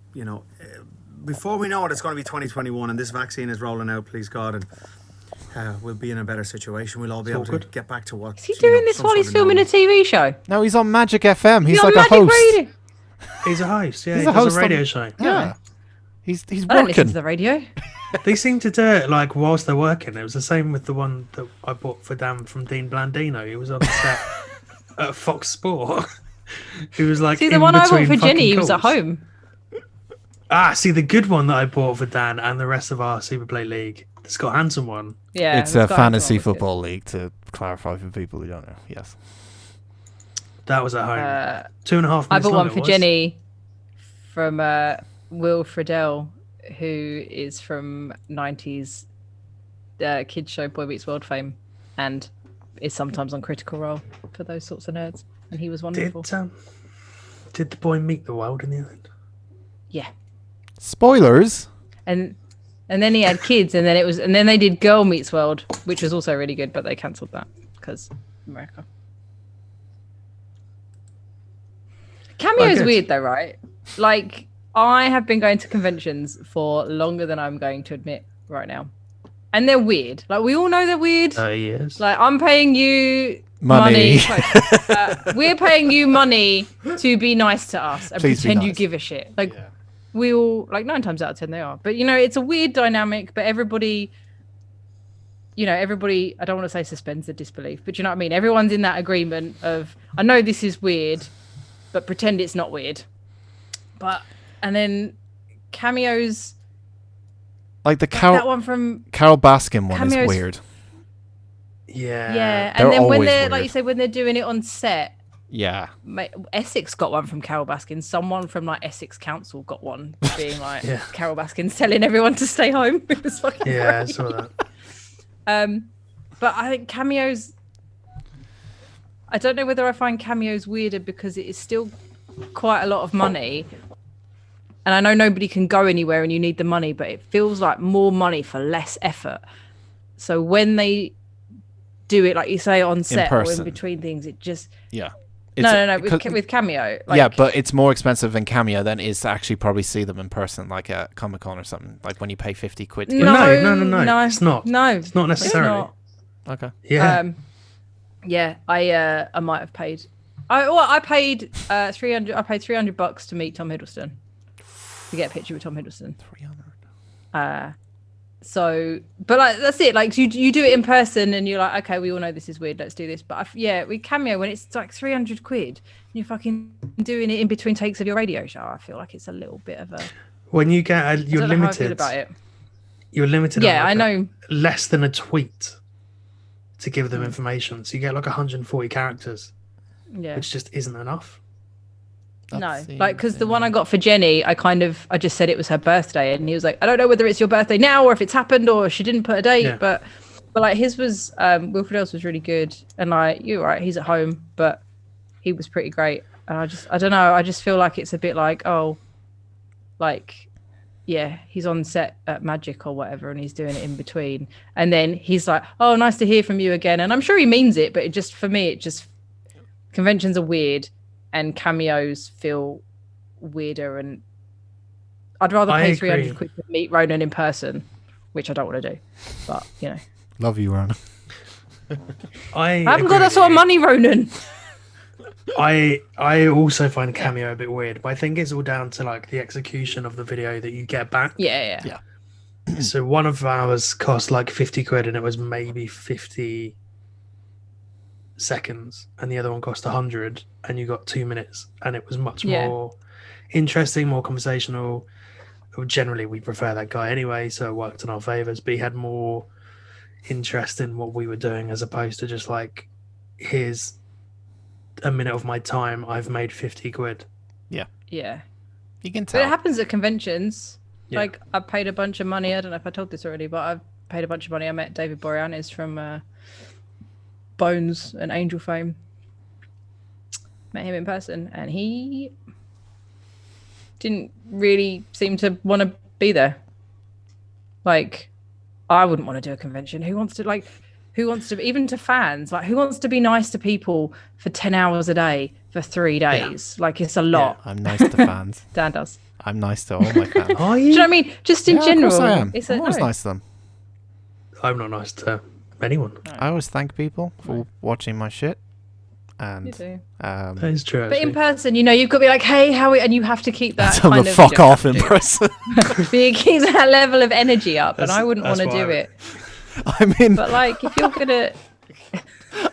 F: before we know it, it's going to be 2021, and this vaccine is rolling out. Please God, and we'll be in a better situation. We'll all be able to get back to what.
B: Is he doing this
F: some
B: while
F: sort
B: he's
F: of
B: filming a
F: normal.
B: TV show?
A: No, he's on Magic FM. He's
B: on
A: like a
B: Magic
A: host.
B: Radio?
C: He's a host. Yeah,
A: He's
C: he
A: a
C: does
A: host
C: a radio
A: on-
C: show.
A: Yeah. He's
B: I don't listen to
A: working.
B: the radio.
C: They seem to do it like whilst they're working. It was the same with the one that I bought for Dan from Dean Blandino. He was on the set at Fox Sport. He was like,
B: See, the
C: in
B: one I bought
C: between
B: for Jenny, he
C: fucking
B: was at
C: calls.
B: home.
C: See, the good one that I bought for Dan and the rest of our Superplay League, the Scott Hansen one.
B: Yeah,
A: It's
B: the
A: a
B: Sky
A: fantasy
B: News one was good.
A: football league, to clarify for people who don't know. Yes.
C: That was at home. 2.5 minutes
B: I bought
C: long
B: one
C: it
B: for
C: was.
B: Jenny from Will Friedle, who is from 90s kids show Boy Meets World fame and is sometimes on Critical Role for those sorts of nerds. And he was wonderful.
C: Did the boy meet the world in the end?
B: Yeah.
A: Spoilers.
B: And then he had kids, and then they did Girl Meets World, which was also really good, but they cancelled that because America. Cameo is
C: good.
B: weird though, right? Like, I have been going to conventions for longer than I'm going to admit right now, and they're weird. Like, we all know they're weird.
C: Yes.
B: Like, I'm paying you
A: Money.
B: we're paying you money to be nice to us and
A: Please be
B: pretend you
A: nice.
B: give a shit. Like, we all, like, 9 times out of 10 they are. But, it's a weird dynamic, but everybody, I don't want to say suspends the disbelief, but you know what I mean? Everyone's in that agreement of, I know this is weird, but pretend it's not weird. And then Cameos,
A: Like the
B: that one from
A: Carol Baskin one is
B: Cameo's-
A: weird.
B: Yeah,
A: They're
B: and then when
A: always
B: they're
A: weird.
B: like you say, when they're doing it on set,
A: Yeah.
B: Essex got one from Carol Baskin. Someone from like Essex Council got one, being like
C: Yeah.
B: Carol Baskin telling everyone to stay home. It was fucking
C: Yeah, I
B: great.
C: saw that.
B: But I think cameos. I don't know whether I find cameos weirder because it is still quite a lot of money. And I know nobody can go anywhere and you need the money, but it feels like more money for less effort. So when they do it, like you say, on set or in between things, it just...
A: Yeah.
B: No. With Cameo. Like,
A: yeah, but it's more expensive in Cameo than it is to actually probably see them in person, like at Comic-Con or something. Like when you pay 50 quid to get
C: No. It's not.
B: No.
C: It's not necessarily.
B: It's not.
A: Okay.
C: Yeah.
B: Yeah, I might have paid. I paid $300. I paid $300 to meet Tom Hiddleston, to get a picture with Tom Hiddleston.
A: 300.
B: So, but like that's it. Like you do it in person, and you're like, okay, we all know this is weird. Let's do this. But with Cameo, when it's like 300 quid, you're fucking doing it in between takes of your radio show. I feel like it's a little bit of a.
C: When you get, you're
B: I don't know how I
C: limited.
B: feel about it.
C: You're limited.
B: Yeah,
C: on
B: I know.
C: Less than a tweet to give them information, so you get like 140 characters,
B: Yeah.
C: which just isn't enough.
B: No, like because the one I got for Jenny, I just said it was her birthday, and he was like, I don't know whether it's your birthday now or if it's happened or she didn't put a date,
C: Yeah.
B: but like his was Wilfred Ellis was really good, and like you're right, he's at home, but he was pretty great, and I don't know, I just feel like it's a bit like he's on set at Magic or whatever, and he's doing it in between, and then he's like, oh, nice to hear from you again, and I'm sure he means it, but it just for me, conventions are weird. And cameos feel weirder, and I'd rather pay 300 quid to meet Ronan in person, which I don't want to do. But
A: Love you, Ronan.
C: I
B: haven't got that sort of money, Ronan.
C: I also find Cameo a bit weird, but I think it's all down to like the execution of the video that you get back.
B: Yeah.
C: So one of ours cost like 50 quid, and it was maybe 50 seconds, and the other one cost 100, and you got 2 minutes, and it was much more interesting, more conversational. Generally we prefer that guy anyway, so it worked in our favors, but he had more interest in what we were doing as opposed to just like, here's a minute of my time, I've made 50 quid.
B: Yeah,
A: you can
B: but
A: tell.
B: it happens at conventions.
C: Yeah.
B: Like I paid a bunch of money, I don't know if I told this already, but I've paid a bunch of money. I met David Boreanaz from Bones and Angel fame, met him in person, and he didn't really seem to want to be there. Like, I wouldn't want to do a convention. Who wants to even to fans, like who wants to be nice to people for 10 hours a day for 3 days? Like, it's a lot.
A: I'm nice to fans.
B: Dan does.
A: I'm nice to all my fans.
C: Are
B: Do
C: you?
B: you know what I mean? Just in general.
A: Of course I am.
B: It's
A: I'm always nice to them.
C: I'm not nice to anyone.
A: I always thank people for watching my shit. And
B: You do.
C: That is true,
B: But in
C: actually.
B: person, you've got to be like, hey, how are we? And you have to keep that
A: tell them
B: kind
A: to
B: of
A: fuck
B: you don't
A: off
B: have
A: in
B: to.
A: person.
B: But you keep that level of energy up, and I wouldn't want to
C: that's
B: do
C: why
B: it.
A: I'm
B: But like, if you're gonna,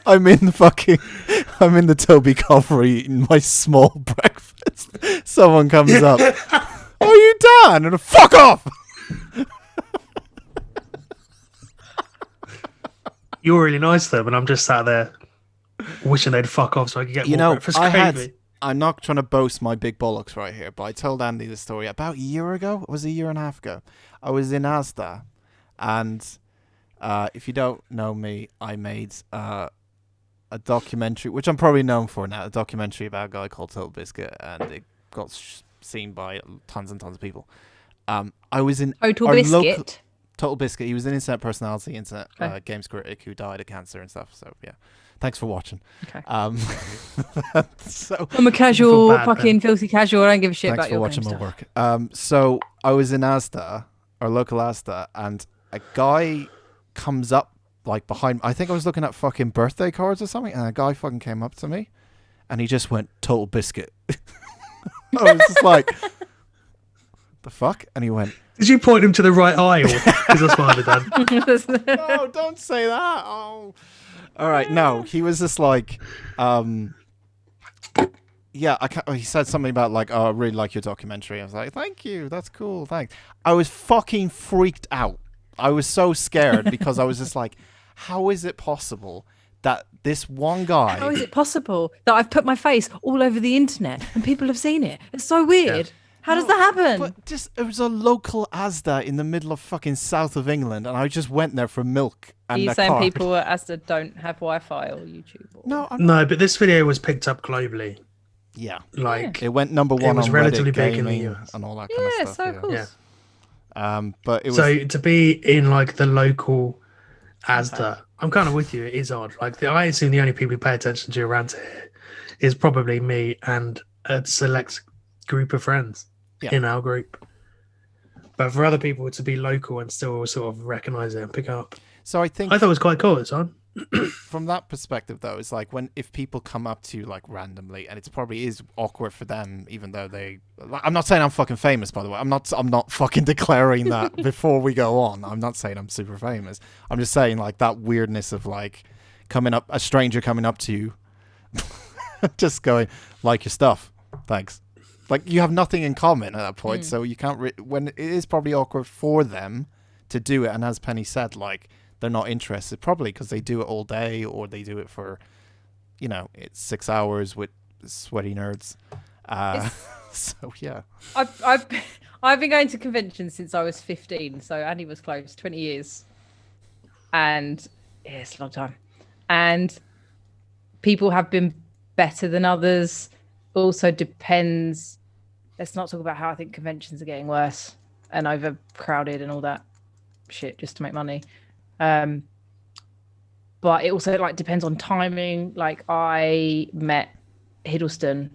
A: I'm in the Toby Cover eating my small breakfast. Someone comes up. Are you done? And fuck off.
C: You're really nice though, but I'm just sat there wishing they'd fuck off so I could get more breakfast gravy.
A: I'm not trying to boast my big bollocks right here, but I told Andy the story about a year ago. It was a year and a half ago. I was in Asda, and if you don't know me, I made a documentary, which I'm probably known for now, a documentary about a guy called Total Biscuit, and it got seen by tons and tons of people. I was in
B: Total
A: our
B: Biscuit.
A: Total Biscuit. He was an internet personality, internet games critic who died of cancer and stuff. So yeah, thanks for watching.
B: Okay.
A: So
B: I'm a casual,
C: bad,
B: fucking filthy casual. I don't give a shit
A: thanks
B: about
A: for
B: your
A: watching my
B: game
A: work. So I was in Asda, our local Asda, and a guy comes up like behind. I think I was looking at fucking birthday cards or something, and a guy fucking came up to me, and he just went Total Biscuit. I was just like, the fuck? And he went,
C: Did you point him to the right aisle? Because that's what I'd have done.
A: no, don't say that. Oh, all right. No, he was just like, yeah. He said something about like, oh, I really like your documentary. I was like, thank you. That's cool. Thanks. I was fucking freaked out. I was so scared because I was just like, how is it possible that this one guy...
B: How is it possible that I've put my face all over the internet and people have seen it? It's so weird. Yeah. How does that happen?
A: But it was a local Asda in the middle of fucking south of England, and I just went there for milk and
B: Are you
A: a
B: saying
A: card.
B: people at Asda don't have Wi-Fi or YouTube? Or...
C: No, but this video was picked up globally.
A: Yeah.
C: Like,
A: it went number one
C: it was
A: on
C: relatively
A: Reddit
C: big
A: gaming
C: in the US.
A: and all that kind of stuff.
B: So of course.
C: Yeah.
A: But it was...
C: So to be in like the local Asda, I'm kind of with you. It is odd. Like, I assume the only people who pay attention to around here is probably me and a select group of friends in our group. But for other people to be local and still sort of recognize it and pick up,
A: so I thought
C: it was quite cool. It's on.
A: From that perspective, though, it's like if people come up to you like randomly, and it probably is awkward for them, even though I'm not saying I'm fucking famous, by the way. I'm not fucking declaring that before we go on. I'm not saying I'm super famous. I'm just saying like that weirdness of like a stranger coming up to you, just going like your stuff, thanks. Like you have nothing in common at that point, so you can't. When it is probably awkward for them to do it, and as Penny said, like. They're not interested, probably because they do it all day or they do it for, it's 6 hours with sweaty nerds. So, yeah.
B: I've been going to conventions since I was 15. So Andy was close, 20 years. And it's a long time. And people have been better than others. Also depends. Let's not talk about how I think conventions are getting worse and overcrowded and all that shit just to make money. But it also like depends on timing. Like I met Hiddleston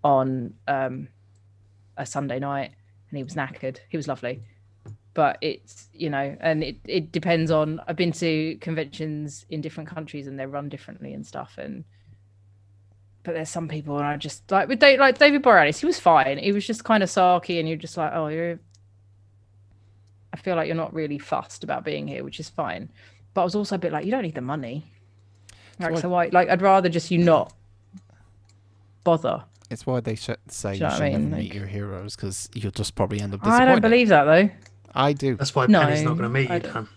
B: on a Sunday night and he was knackered. He was lovely, but it's and it depends on. I've been to conventions in different countries and they're run differently and stuff. But there's some people and I just like with David Boreanaz. He was fine. He was just kind of sarky and you're just like, I feel like you're not really fussed about being here, which is fine. But I was also a bit like, you don't need the money. So why? Like, I'd rather just you not bother.
A: It's why they say you should never meet your heroes, because you'll just probably end up disappointed.
B: I don't believe that, though.
A: I do.
C: That's why Penny's not going to meet you, Dan.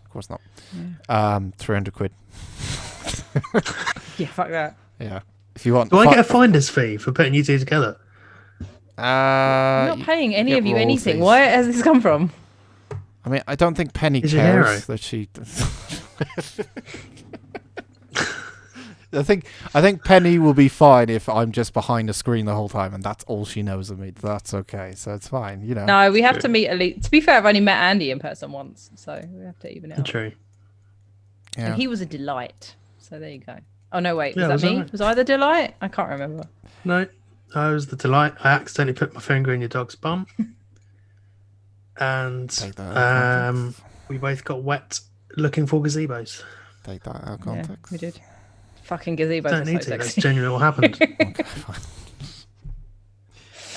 A: Of course not. Yeah. 300 quid.
B: Yeah, fuck that.
A: Yeah. If you want...
C: Do I get a finder's fee for putting you two together?
B: I'm not paying any of you anything. Where has this come from?
A: I mean, I don't think Penny cares that she... I think Penny will be fine if I'm just behind a screen the whole time and that's all she knows of me. That's okay. So it's fine,
B: No, we have to meet at least... To be fair, I've only met Andy in person once, so we have to even it out.
C: True.
B: Yeah. And he was a delight. So there you go. Oh, no, wait. Was that me? Right. Was I the delight? I can't remember.
C: No, I was the delight. I accidentally put my finger in your dog's bum. And we both got wet looking for gazebos.
A: Take that out of context.
B: Yeah, we did. Fucking gazebos.
C: Don't need to. That's genuinely what happened.
A: Okay, fine.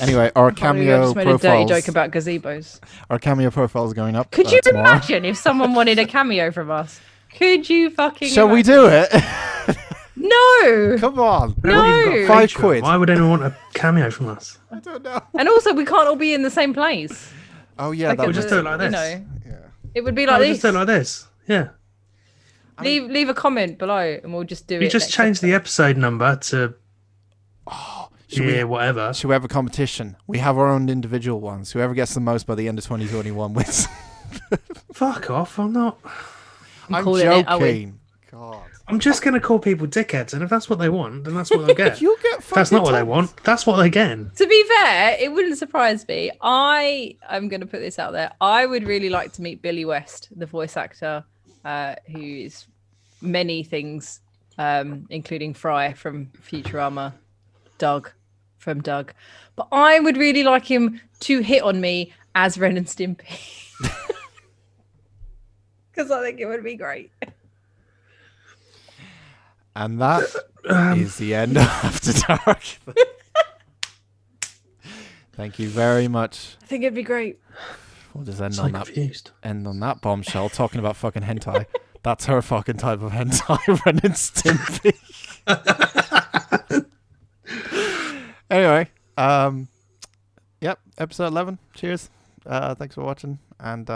A: Anyway, our Cameo
B: profiles. I just made a dirty joke about gazebos.
A: Our Cameo profile is going up.
B: Could you
A: tomorrow.
B: imagine if someone wanted a cameo from us? Could you fucking?
A: Shall we do it?
B: No.
A: Come on.
B: No.
A: 5 quid.
C: Why would anyone want a cameo from us?
A: I don't know.
B: And also, we can't all be in the same place.
A: Oh yeah,
B: like
C: we'll just do it like this.
B: Yeah. It would be like this.
C: Just do it like this. Yeah.
B: Leave a comment below, and we'll just do it.
C: You just change the episode number to. Whatever.
A: Should we have a competition? We have our own individual ones. Whoever gets the most by the end of 2021 wins.
C: Fuck off! I'm not.
A: I'm joking. God.
C: I'm just going to call people dickheads, and if that's what they want, then that's what they'll get.
A: You'll get
C: if that's not what they want, that's what they get.
B: To be fair, it wouldn't surprise me. I'm going to put this out there. I would really like to meet Billy West, the voice actor, who is many things, including Fry from Futurama, Doug from Doug. But I would really like him to hit on me as Ren and Stimpy. Because I think it would be great.
A: And that is the end of After Dark. Thank you very much.
B: I think it'd be great.
A: We'll just end on that bombshell, talking about fucking hentai. That's her fucking type of hentai, Ren and Stimpy. Anyway, episode 11. Cheers. Thanks for watching, and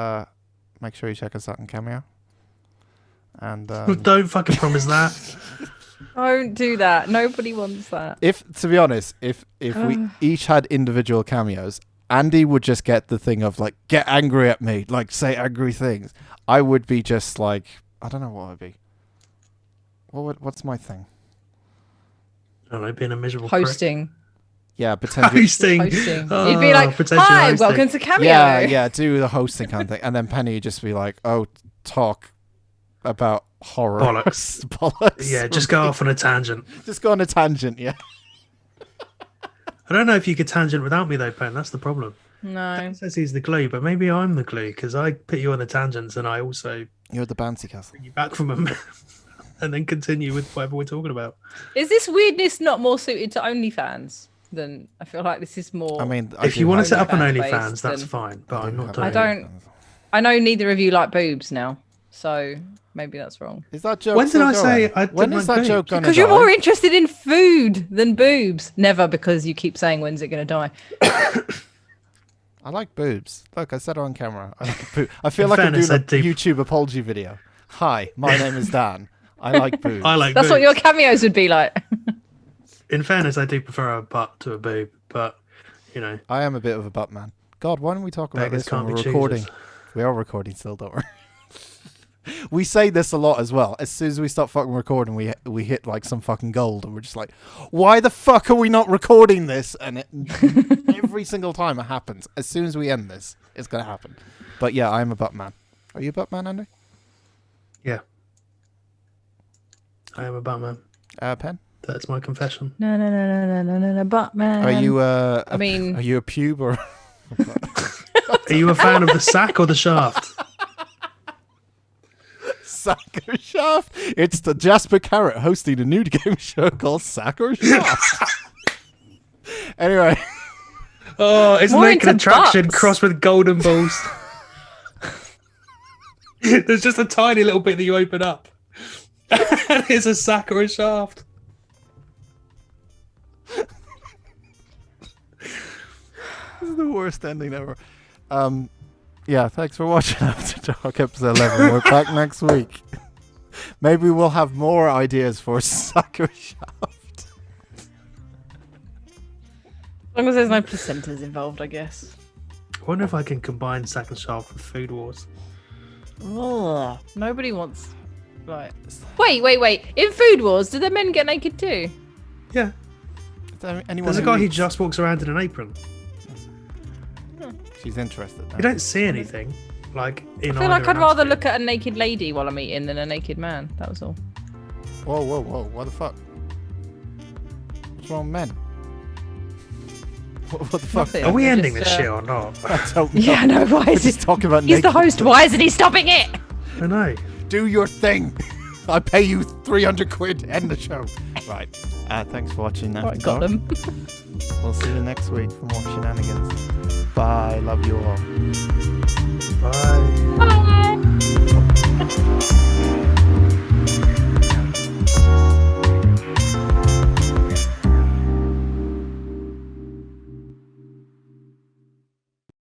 A: make sure you check us out on Cameo. And
C: Don't fucking promise that.
B: Don't do that. Nobody wants that.
A: to be honest, if we each had individual cameos, Andy would just get the thing of like, get angry at me, like say angry things. I would be just like, I don't know what I'd be. What's my thing?
C: I don't know, being a miserable
B: Hosting.
A: Yeah, pretend
C: Hosting.
B: Hosting.
C: Oh,
B: You'd be like,
C: pretend you're
B: hi,
C: hosting.
B: welcome to Cameo.
A: Yeah, do the hosting kind of thing. And then Penny would just be like, oh, talk about horror.
C: Bollocks.
A: Bollocks.
C: Yeah, just go off on a tangent.
A: Just go on a tangent, yeah.
C: I don't know if you could tangent without me though, Pen. That's the problem.
B: No.
C: He says he's the glue, but maybe I'm the glue because I put you on the tangents and I also
A: You're the bouncy castle.
C: bring you back from them and then continue with whatever we're talking about.
B: Is this weirdness not more suited to OnlyFans than I feel like this is more?
A: I mean,
C: If you want to set up an
B: OnlyFans
C: OnlyFans,
B: based,
C: that's
B: then-
C: fine, but I'm not
A: I
C: doing
B: I
C: it.
B: don't. I know neither of you like boobs now, so maybe that's wrong.
A: Is that joke
C: When did
A: still
C: I say
A: going?
C: I
A: When
C: didn't
A: is
C: like
A: that joke
C: boobs?
A: going to
B: Because you're more interested in food than boobs. Never, because you keep saying when's it going to die.
A: I like boobs. Look, I said it on camera. I like boobs. I feel
C: In
A: like
C: fairness,
A: I'm
C: I
A: doing a
C: do-
A: YouTube apology video. Hi, my name is Dan. I like boobs.
C: I like
B: That's
C: boobs.
B: what your cameos would be like.
C: In fairness, I do prefer a butt to a boob, but you know,
A: I am a bit of a butt man. God, why don't we talk about
C: beggars
A: this when
C: can't
A: we're
C: be
A: recording?
C: choosers.
A: We are recording still, don't worry. We say this a lot as well. As soon as we stop fucking recording, we hit like some fucking gold, and we're just like, why the fuck are we not recording this? And every single time it happens. As soon as we end this, it's gonna happen. But yeah, I'm a butt man. Are you a butt man, Andy?
C: yeah, I am a butt man.
A: Pen?
C: That's my confession.
B: No, butt man.
A: Are you
B: I mean-
A: are you a pube or?
C: Are you a fan of the sack or the shaft?
A: Sack or Shaft? It's the Jasper Carrot hosting a nude game show called Sack or Shaft. Anyway,
C: Oh, it's
B: More
C: Naked
B: into
C: Attraction
B: butts.
C: crossed with Golden Balls. There's just a tiny little bit that you open up. And it's a sack or a shaft.
A: this is the worst ending ever. Yeah, thanks for watching After Dark episode 11. We're back next week. Maybe we'll have more ideas for Sack or Shaft.
B: As long as there's no placentas involved, I guess.
C: I wonder if I can combine sack and shaft with Food Wars.
B: Ugh. Nobody wants. Like. Wait. In Food Wars, do the men get naked too?
C: Yeah.
A: Is there anyone
C: There's a guy who
A: eats-
C: just walks around in an apron.
A: She's interested.
C: You don't see anything. Like in
B: I feel like
C: either
B: I'd rather
C: outfit.
B: look at a naked lady while I'm eating than a naked man. That was all.
A: Whoa. What the fuck? What's wrong with men? What the fuck?
B: Nothing.
C: Are we
B: Just,
C: ending this shit or not?
A: I don't know.
B: Yeah, no, why
A: We're
B: is
A: just
B: it?
A: talking about
B: He's the
A: naked
B: host.
A: stuff.
B: Why isn't he stopping it?
C: I know.
A: Do your thing. I pay you 300 quid to end the show. Right. Thanks for watching.
B: Right,
A: After
B: got
A: Dark.
B: them.
A: We'll see you next week for more shenanigans. Bye. Love you all.
C: Bye.
B: Bye.